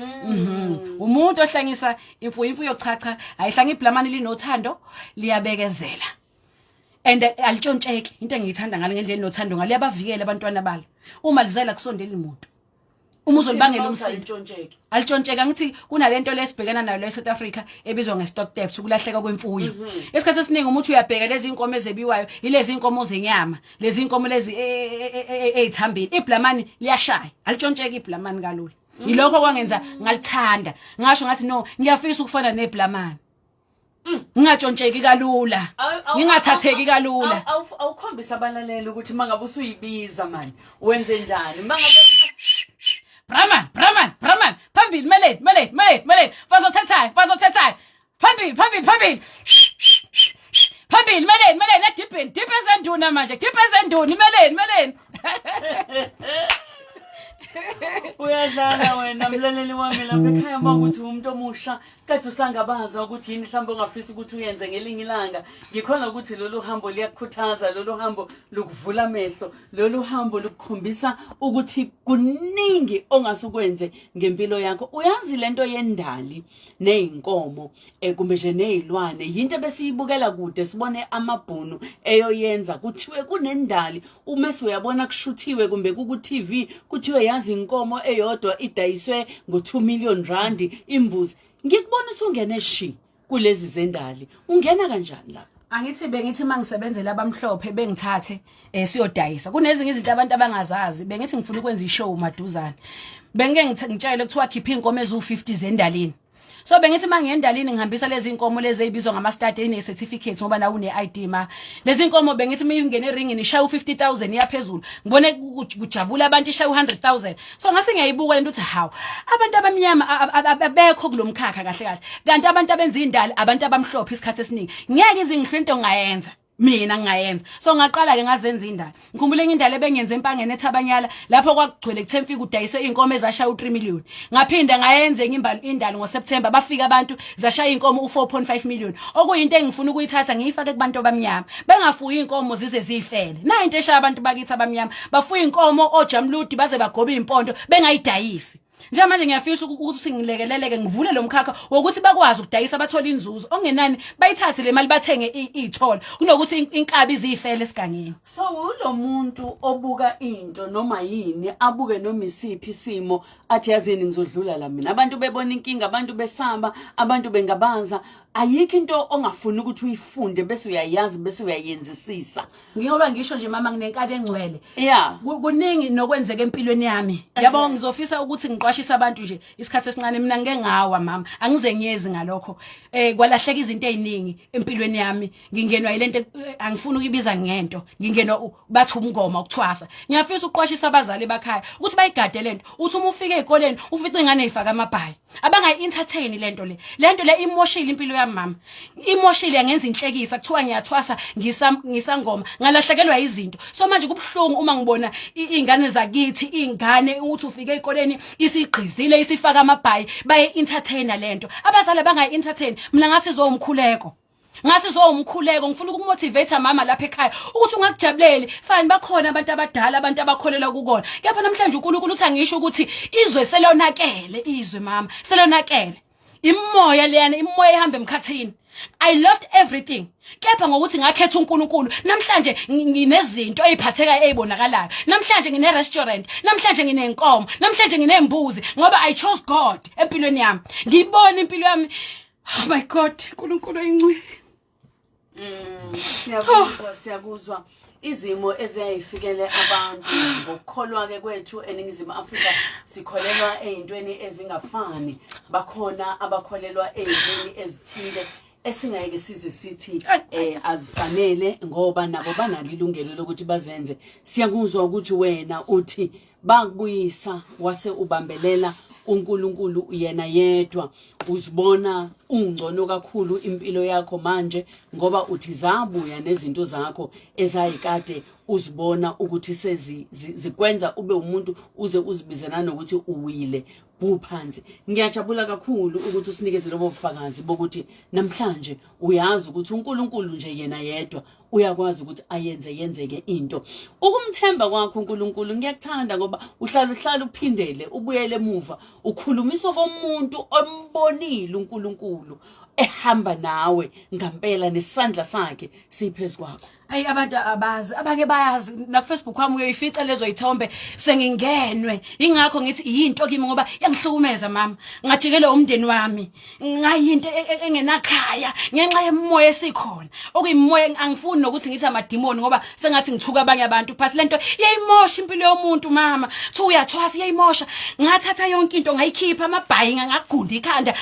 Umuntu ohlangisa imfuyo chacha, ayihlanga iblamani linothando, liyabekezela. And alitshontseki. Into engiyithanda ngale ngendlela enothando ngale yabavikela abantwana balo. Uma lizela kusondela imoto. Uma uzolibangela umsindo alitshontseka ngithi kunalento lesibhekana nayo la eSouth Africa ebizwa ngestock theft ukulahleka kwemfuyo. Isikhathi esiningi umuthi uyabheka lezi inkomo ezebiwayo ilezi inkomo zenyama lezi inkomo lezi ezithambile iblamani liyashaya alitshontseka iblamani kalula. Yilokho kwangenza ngalithanda ngasho ngathi no ngiyafisa ukufana neblamani. Ngingatshontseki kalula. Ngingathatheki kalula. Awukhombisa abalaleli ukuthi mangabe usuyibiza manje wenze njani mangabe Brahman. Phambili, Malay. Bazothethayo. Phambili. Phambili, Malay. Na dip ezenduna manje. Dip ezenduna, Malay. Uyadlala wena mlaleli wami lapha ekhaya makuthi umuntu omusha kade usangabaza ukuthi yini mhlawumbe ongafisa ukuthi uyenze ngelinye ilanga. Ngikhona ukuthi lolu hambo liyakukhuthaza, lolu hambo lokuvula amehlo, lolu hambo lokukhombisa ukuthi kuningi ongasukwenze ngempilo yakho. Uyazi lento yendali nezinkomo kumbe nje nezilwane yinto besiyibukela kude sibone amabhunu eyoyenza kuthiwe kunendali uma siyabona kushuthiwe kumbe ku TV kuthiwe yazi inkomo eyodwa idayiswe ngo2 million rand imbuzi. Ngikubona usungene shi kulezi zendali. Ungena kanjani lapha? Bengithi mangisebenzela abamhlophe bengithathe siyodayisa. Kunezinye izinto abantu abangazazi. Bengithi ngifuna ukwenza ishow maduzane. Bengeke ngitshele ukuthiwa khipha inkomo ezu50 zendalini. So bengithi mangiendalini ngihambisa lezi inkomo lezi ezibizwa ngama-stud ene-certificate ngoba nawo une-ID ma. Lezi inkomo bengithi mingene eringini ishaya u50,000 yaphezulu. Ngibone kujabula abantu ishaya u100,000. So ngase ngiyayibuka lento uthi hawu abantu abamnyama abekho kulomkhakha kahle. Kanti abantu abenza indali abantu abamhlophe isikhathi esiningi. Ngeke izinhle into ngayenza. mina ngingayenza so ngaqala ke ngazenza indalo ngikhumbule indalo ebengenze empangeni eThabanyala lapho kwakugcwele kuthemfika udayiswe inkomo ezashaya u3 million ngaphinda ngayenze indalo ngoSeptember bafika abantu zashaya inkomo u4.5 million okuyinto engifuna ukuyithatha ngiyifake kubantu abamnyama bengafuyi inkomo zize zifele na into eshaya abantu bakithi abamnyama bafuya inkomo ojamludi baze bagoba impondo bengayidayisi Njamanje ngiyafisa ukuthi singilekeleleke ngivule lo mkhakha wokuthi bakwazi ukudayisa bathola inzuzo ongenani bayithathe le mali bathenge ithole kunokuthi inkabi izifele esigangeni. So ulo muntu obuka into noma yini abuke noma isiphi isimo athi yazini ngizodlula la mina abantu bebona inkinga abantu besamba abantu bengabaza ayikho into ongafuni ukuthi uyifunde bese uyayazi bese uyayenzisisa. Ngiyoba ngisho nje mama nginenkani engcwele. Yeah. Kuningi nokwenzeka empilweni yami. Yabona ngizofisa ukuthi ngiqwashise abantu nje isikhathi esincane mina ngeke ngawa mama. Angize ngiyezi ngalokho. Kwalahleka izinto eziningi empilweni yami. Ngingenwa yilento angifuni ukuyibiza ngento. Ngingenwa bathi umngoma ukuthwasa. Ngiyafisa ukuqwashisa abazali bakhaya ukuthi bayigade lento. Uthi uma ufike ezikoleni ufice ingane ezifaka amabhayi. Abangayi entertain lento le. Lento le imoshile impilo yami mama. Imoshile yangenza inhlekisa kuthiwa ngiyathwasa ngisangoma ngalahlekelwa izinto. So manje kubhlungu uma ngibona izingane zakithi izingane ukuthi ufike ezikoleni isigqizile isifaka amabhayi baye entertain lento. Abazali bangayi entertain mina ngasizwa umkhuleko. Ngasizwa umkhuleko ngifuna ukumotivate mama lapha ekhaya ukuthi ungakujabuleli fine bakhona abantu abadala abantu abakholela kukona kepha namhlanje uNkulunkulu uthi angisho ukuthi izwe selonakele izwe mama selonakele imoya leyana imoya ehamba emkhathini I lost everything kepha ngokuthi ngakhetha uNkulunkulu namhlanje nginezinto eziphatheka ezibonakalayo namhlanje ngine restaurant namhlanje nginenkomo namhlanje nginembuzi ngoba I chose God empilweni yami ngibona impilo yami oh my God uNkulunkulu ayingcwele. Siyakuzwa izimo eziyayifikele abantu ngokukholwa ke kwethu eningizimu Afrika sikholelwa ezintweni ezingafani bakhona abakholelwa ezintweni ezithile esingayeke size sithi azifanele ngoba nabo banalo ilungelo lokuthi bazenze. Siyakuzwa ukuthi wena uthi bakuyisa wase ubambelela uNkulunkulu uyena yedwa uzibona ungcono kakhulu impilo yakho manje ngoba uthi zabuya nezinto zakho ezayikade uzibona ukuthi sezikwenza ube umuntu uze uzibizana nokuthi uwile buphansi. Ngiyajabula kakhulu ukuthi usinikeze lobo bufakazi bokuthi namhlanje uyazi ukuthi uNkulunkulu nje yena yedwa uyakwazi ukuthi yenzeke into. Ukumthemba kwakho uNkulunkulu ngiyakuthanda ngoba uhlala uphindele ubuyele emuva ukhulumisa komuntu ombonile uNkulunkulu ehamba nawe ngempela nesandla sakhe siphezulu kwakho. Ay abantu abazi abake bayazi na Facebook wami uyoyifica lezo izithombe sengingenwe ingakho ngithi into kimi ngoba yangihlukumeza mama ngajikele umndeni wami ngayinto engenakhaya ngenxa yemoya esikhona okuyimoya angifuni nokuthi ngithi amadimoni ngoba sengathi ngithuka abanye abantu but lento yayimosha impilo yomuntu mama thi uyathwasa yayimosha ngathatha yonke into ngayikhipha amabhayi ngagunda ikhanda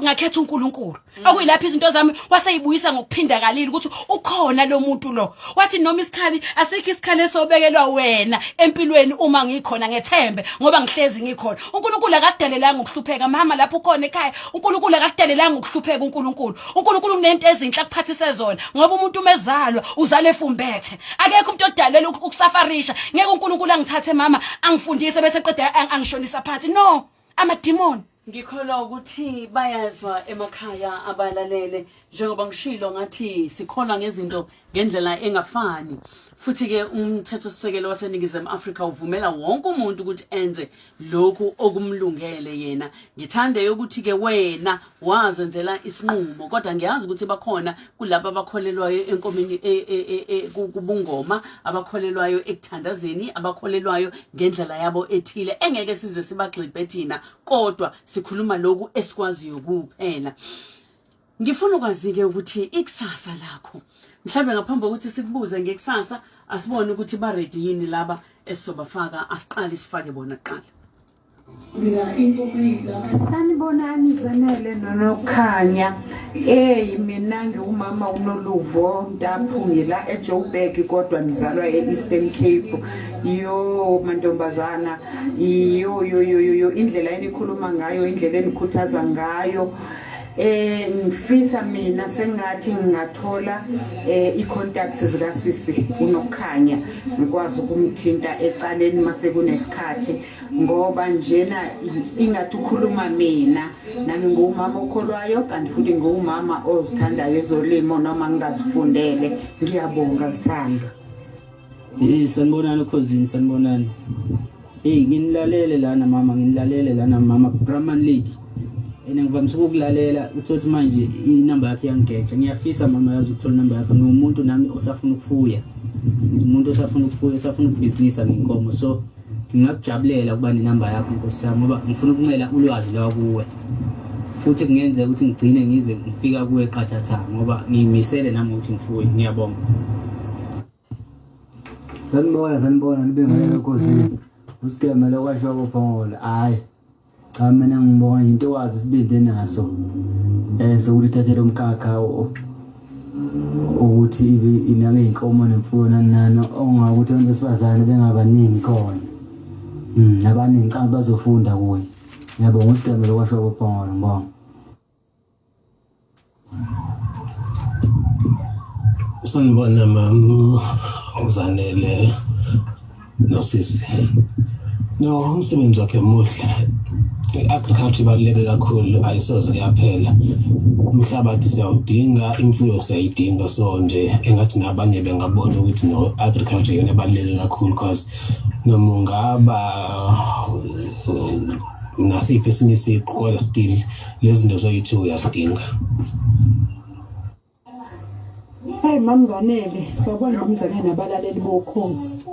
ngakhetha uNkulunkulu okuyilapha izinto zami waseyibuyisa ngokuphinda kalili ukuthi ukhona lo muntu lo wathi noma isikhali asikho isikhali esobekelwa wena empilweni uma ngikhona ngethembe ngoba ngihlezi ngikhona uNkulunkulu akasidelelanga ukuhlupheka mama lapho ukhona ekhaya uNkulunkulu akasidelelanga ukuhlupheka uNkulunkulu kunento ezinhle akuphathise zona ngoba umuntu umezalwa uzale efumbethe akekho umuntu odalela ukusafarisha ngeke uNkulunkulu angithathe mama angifundise bese qeda angishonisa phansi no amadimoni. Ngikholwa ukuthi bayazwa emakhaya abalalele njengoba ngishilo ngathi sikholwa ngezinto ngendlela engafani futhi ke umthetho sisekelo waseningizimu Afrika uvumela wonke umuntu ukuthi enze lokhu okumlungele yena. Ngithande ukuthi ke wena wazenzela isinqumo kodwa ngiyazi ukuthi bakhona kulabo abakholelwayo enkomeni kubungoma abakholelwayo ekuthandazeni abakholelwayo ngendlela yabo ethile engeke size sibagxibhe thina kodwa sikhuluma lokhu esikwaziyo kuphela. Ngifuna ukwazi ke ukuthi ikusasa lakho mhlawumbe ngaphambi kokuthi sikubuze ngekusasa asibone ukuthi ba ready yini laba esisobafaka asiqale sifake bona kuqala. Sanibonani Zanele Nokukhanya mina ngumama uNoluvo Ntaphu la eJoburg kodwa ngizalwa eEastern Cape yo mantombazana yo indlela enikhuluma ngayo indlela enikhuthaza ngayo ngifisa mina sengathi ngingathola i-contacts zikasisi uNokukhanya ngikwazi ukumthinta ecaleni mase kunesikhathi ngoba njena ingathi ukhuluma mina nami ngumama okholwayo kanti futhi ngumama ozithandayo ezolimo noma ngingazifundele ngiyabonga Sithandwa. Sanibonani cousin sanibonani. Nginilalele lana mama Brahman Lady. Ngivamise ukulalela uthothi manje inamba yakhe yangeja. Ngiyafisa mama yazi ukuthola inamba yakhe ngumuntu nami osafuna ukufuya. Umuntu osafuna ukufuya, osafuna ukubhizinisa ngenkomo. So ngingakujabulela ukuba nenamba yakho Nkosi yami ngoba ngifuna ukuncela ulwazi lwa kuwe. Futhi kungenzeka ukuthi ngigcine ngize ngifika kuwe qathatha ngoba ngimisele nami ukuthi ngifuye. Ngiyabonga. Sanibona nibe ngale Nkosi. Usikeme lokwasho bophongola. Hayi. Cha mina ngibona into wazi sibinde naso. Sokulithathela umkhakha ukuthi inake inkomo nemfuyo nanano ongakuthi abantu besifazane bengabaningi khona. Abaningi cha bazofunda kuwe. Ngiyabonga usikeme lokwasho bophongola ngibonga. Sanibona mama uzanele nosisi. No, umsebenzi wakhe muhle. Agriculture ibaluleke kakhulu ayisoze yaphela. Umhlabathi siyawudinga, imfuyo siyayidinga so nje engathi nabanye bengabona ukuthi no agriculture yona ibaluleke kakhulu because noma ungaba nasiphi esinye isiqu kodwa still lezi zinto zoyithi uyazidinga. Hey mamzanele, sawubona mamzanele nabalaleli bokhozi.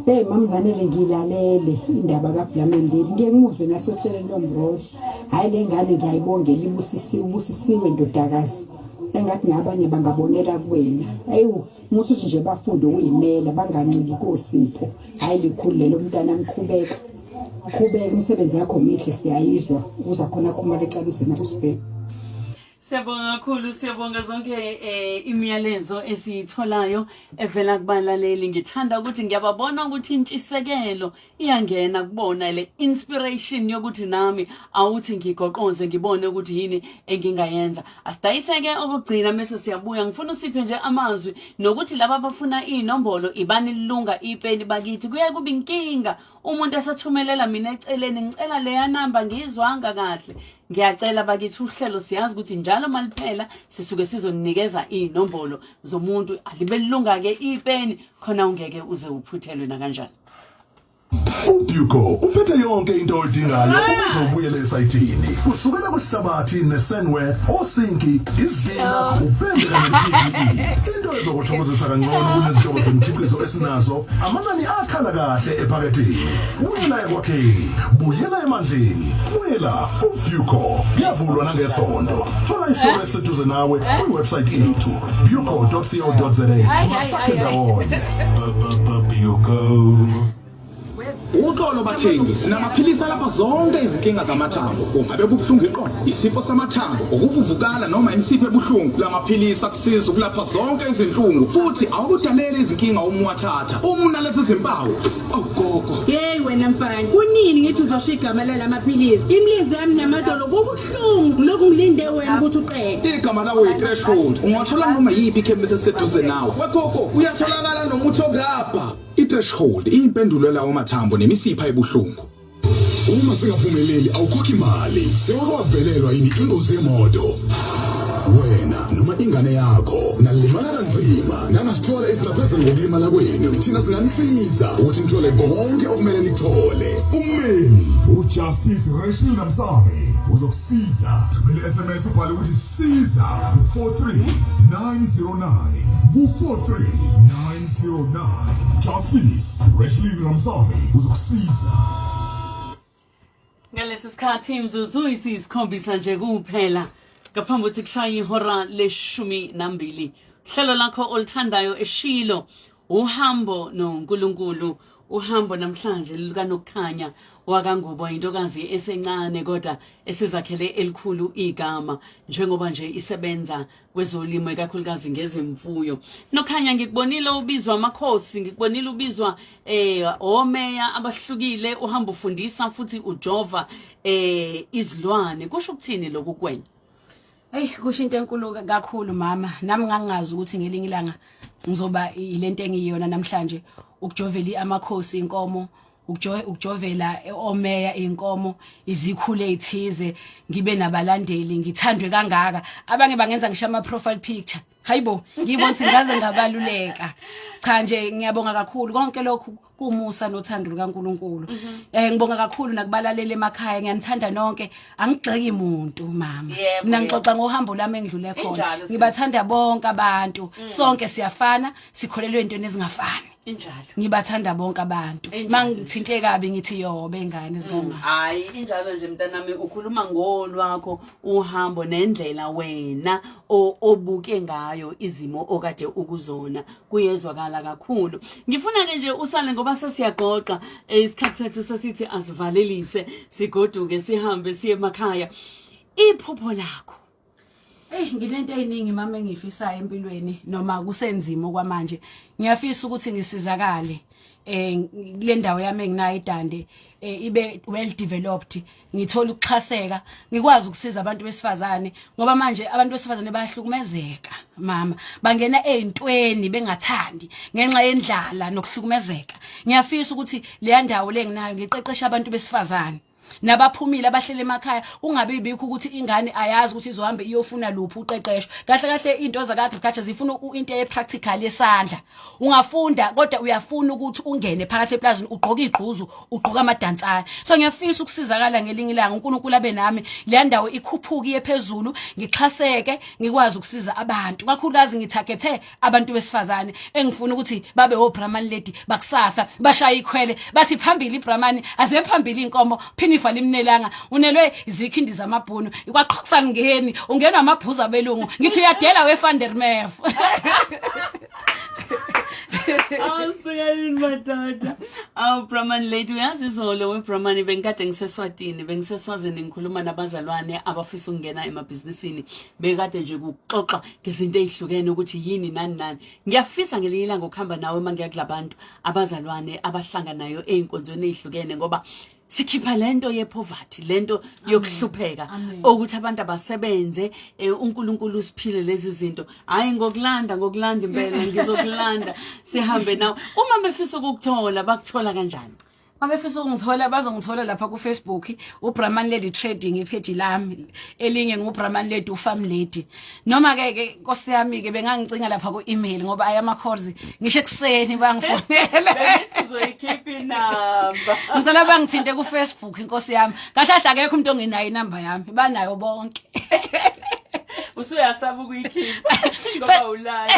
Hey mamzanele ngilalele indaba kaBrahman Lady. Ngeke ngizwe nasohlelweni lombrozi. Hayi lengane ngiyayibongela ibusisiwe ndodakazi. Engathi ngabanye bangabonela kuwena. Ayiwu, muthi nje bafunde ukuyimela banganciki koSipho. Hayi likhulelo umntana mqhubeka. Qhubeka umsebenzi yakho mihle siyayizwa. Uza khona khumala exabise nakusibheke. Siyabonga kakhulu, siyabonga zonke imiyalezo esiyitholayo evela kubalaleli. Ngithanda ukuthi ngiyababona ukuthi intshisekelo iyangena kubona le inspiration yokuthi nami awuthi ngigoqoze ngibone ukuthi yini engingayenza. Asidayiseke okugcina mase siyabuya. Ngifuna usiphe nje amazwi nokuthi laba abafuna inombolo ibani lilunga ipeni bakithi kuya kuba inkinga. Umuntu esathumelela mina eceleni ngicela leya namba ngizwanga kahle. Ngiyacela bakithi uhlelo siyazi ukuthi njalo maliphela sisuke sizonikeza inombolo zomuntu alibe lilunga ke ipeni khona ungeke uze uphuthelwe na kanjani. uDuko uphethe yonke into oyidingayo ukuzobuyela esayithini kusukela kwisabathi nesenwe osinki isidina ubheke kanye into ezokuthokozisa kangcono kunezithobo zemikhiqizo esinazo amanani akhala kahle ephaketheni buyela ekwakheni buyela emandleni buyela uDuko kuyavulwa nangesonto thola isitolo esiseduze nawe kwiwebsite yethu duko.co.za masakhe ndawonye Duko. Uxolo bathengi, sinamaphilisi lapha zonke izinkinga zamathambo. Ungabe kubuhlungu iqolo, isifo samathambo, ukuvuvukala noma imisipho ebuhlungu. La maphilisi akusiza ukulapha zonke izinhlungu futhi awukudaleli izinkinga uma wathatha. Uma unalezi zimpawu, awugogo. Hey wena mfana, kunini ngithi uzoshiya igama la maphilisi? Imlizi yami namadolo kubuhlungu. Lokhu ngilinde wena ukuthi uqede. Igama lawo yi-threshold. Ungathola noma yipi ikhemisi eseduze nawe. Wegogo, uyatholakala nomuthi wokulapha. I-threshold iyimpendulo lawo mathambo nemisipha ebuhlungu. Uma singaphumeleli awukhokhi imali sewavelelwa yini ingozi yemoto wena noma ingane yakho nalimala kanzima nangasithola isiqaphezelo ngokulimala kwenu thina singanisiza ukuthi nithole konke okumele nikuthole ummeli uJustice Rachel Namsame uzokusiza thumela SMS ubhale ukuthi siza ku43909 ku43909 Justice Rachel Namsame uzokusiza. Ngalesi sikhathi imzuzu isisikhombisa nje kuphela ngaphambi kokuthi kushaye ihora le-12. Hlelo lakho olithandayo eShilo uhambo noNkulunkulu. Uhambo namhlanje lukaNokukhanya wakaNgubo intokazi esencane kodwa esizakhele elikhulu igama njengoba nje isebenza kwezolimo ikakhulukazi ngezemfuyo. Nokukhanya ngikubonile ubizwa amakhosi, ngikubonile ubizwa omeya abahlukile, uhamba ufundisa futhi ujova izilwane. Kusho ukuthini lokhu kwena? Hey kusho into enkulu kakhulu mama nami ngangazi ukuthi ngelinye ilanga ngizoba ilento engiyona namhlanje ukujovela amakhosi inkomo ukujovela omeya inkomo izikhule ezithize ngibe nabalandeli ngithandwe kangaka abange bangenza ngisho ama profile picture hayibo ngibona singaze ngabaluleka cha nje ngiyabonga kakhulu konke lokhu kumusa nothando lukaNkulunkulu ngibonga kakhulu nakubalalele emakhaya ngiyanithanda nonke angigxeki umuntu mama mina ngixoxa ngohambo lami engidlule khona ngibathanda bonke abantu sonke siyafana sikholelwe entweni ezingafani injalo ngibathanda bonke abantu mangithinte kabi ngithi yobe ingane zikama hayi injalo nje mntanami ukhuluma ngolwakho uhambo nendlela wena obuke ngayo izimo okade ukuzona kuyezwakala kakhulu ngifuna ke nje usale ngoba sesiyagoqa isikhathi sethu sesithi asivalelise sigoduke sihambe siye emakhaya iphupho lakho nginento eyiningi mama engifisayo empilweni noma kusenzima kwamanje ngiyafisa ukuthi ngisizakale kule ndawo yami enginayo idande ibe well developed ngithola ukuxhaseka ngikwazi ukusiza abantu besifazane ngoba manje abantu besifazane bayahlukumezeka mama bangena ezintweni bengathandi ngenxa yendlala nokuhlukumezeka ngiyafisa ukuthi le ndawo lenginayo ngiqeqesha abantu besifazane nabaphumile abahlele emakhaya ungabe ibikho ukuthi ingane ayazi ukuthi izohambe iyofuna luphi uqeqesho kahle kahle into za agriculture zifuna into epractical yesandla ungafunda kodwa uyafuna ukuthi ungene phakathi eplazini ugqoka igquzu ugqoka amadansana so ngiyafisa ukusizakala ngelinye ilanga uNkulunkulu abe nami le ndawo ikhuphuka iyephezulu ngixhaseke ngikwazi ukusiza abantu kakhulukazi ngithagethe abantu besifazane engifuna ukuthi babe oBrahman Lady bakusasa bashaya ikhwele bathi phambili iBrahman aze phambili inkomo ifa limnelanga unelwe izikhindi zamabhunu ikwaqhoksana ngeni ungenwa amabhuza belungu ngithi uyadela weFandermef awusikalini madodana Brahman Lady uyazi izolo weBrahman bengikade ngiseswatini bengiseswazini ngikhuluma nabazalwane abafisa ukungena emabhizinisini bekade nje ukuxoxa ngezinto ezihlukene ukuthi yini nani ngiyafisa ngelinye ilanga ukuhamba nawe mangiyakulabantu abazalwane abahlanganayo einkonzweni ezihlukene ngoba sikhipha lento yepoverty lento yokuhlupheka ukuthi abantu abasebenze uNkulunkulu usiphile lezi zinto hayi ngokulanda impela ngizokulanda sihambe nawe uma befisa ukukuthola bakuthola kanjani Mabefisa ungithola bazongithola lapha ku Facebook uBrahman Lady Trading ipage lami elinye nguBrahman Lady uFarm Lady noma ke Nkosi yami ke bengangicinga lapha ku email ngoba ayama calls ngisho ekseni bangifonela bethi uzoyikhipha inamba ngicela bangithinte ku Facebook Nkosi yami kahlahla akekho umuntu ongenayo inamba yami banayo bonke usuyasaba ukuyikhipha ngoba ulala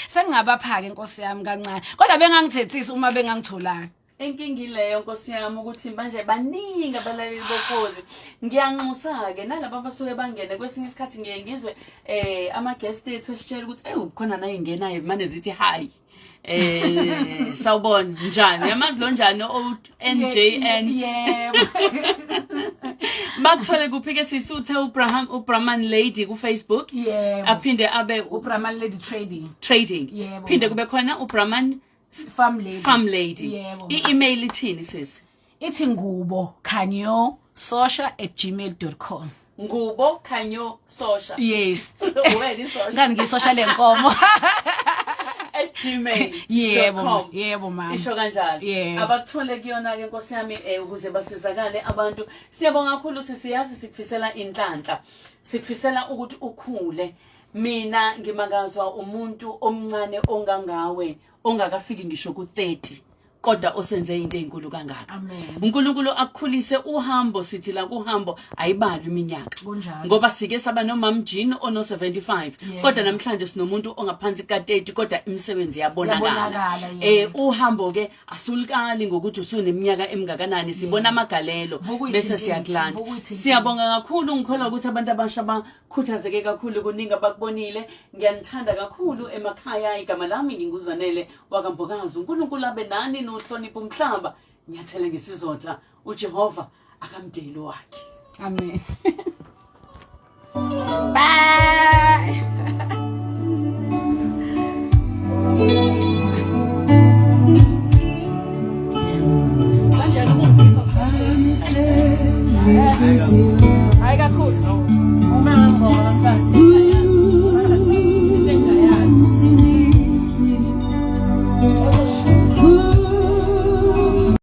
sengingabapha ke Nkosi yami kancane kodwa bengangithethisa uma bengangitholanga inkingi leyo Nkosi yami ukuthi manje baningi abalaleli bokhozi ngiyanxusa ke nalabo abasuke bangene kwesinye isikhathi ngiyengizwe ama guest ethu esitshela ukuthi ukhona naye ingenayo manje zithi hi sawubona njani yamazi lo njani NJN yebo Bakuthole kuphi ke sisuthe uBrahman Lady ku Facebook yebo aphinde abe uBrahman Lady Trading yebo phinde kube khona uBrahman Farm Lady i-email ithini sisi ithi ngubo.khanyo@gmail.com ngubo.khanyo yes wena isosha ngani ngisosha lenkomo @gmail yebo mama isho kanjalo abakuthole kuyona ke Nkosi yami ukuze basizakale abantu siyabonga kakhulu sisiyazi sikufisela inhlanhla sikufisela ukuthi ukhule mina ngimakazwa umuntu omncane ongangawe ongakafiki ngisho ku30 kodwa osenze into ezinkulu kangaka uNkulunkulu akukhulise uhambo sithi la kuhambo ayibali iminyaka ngoba sike saba nomam Jean ono 75 kodwa namhlanje sinomuntu ongaphansi ka30 kodwa imisebenzi yabonakala uhambo ke asulikali ngokuthi usuneminyaka emngakanani sibona amagalelo bese siyakulanda siyabonga kakhulu ngikholwa ukuthi abantu abasha bakhuthazeke kakhulu kuningi abakubonile ngiyanithanda kakhulu emakhaya igama lami nginguzanele wakambokazi uNkulunkulu abe nani nohlonipha umhlaba ngiyathela ngesizotha uJehova akamdeli wakhe amen bye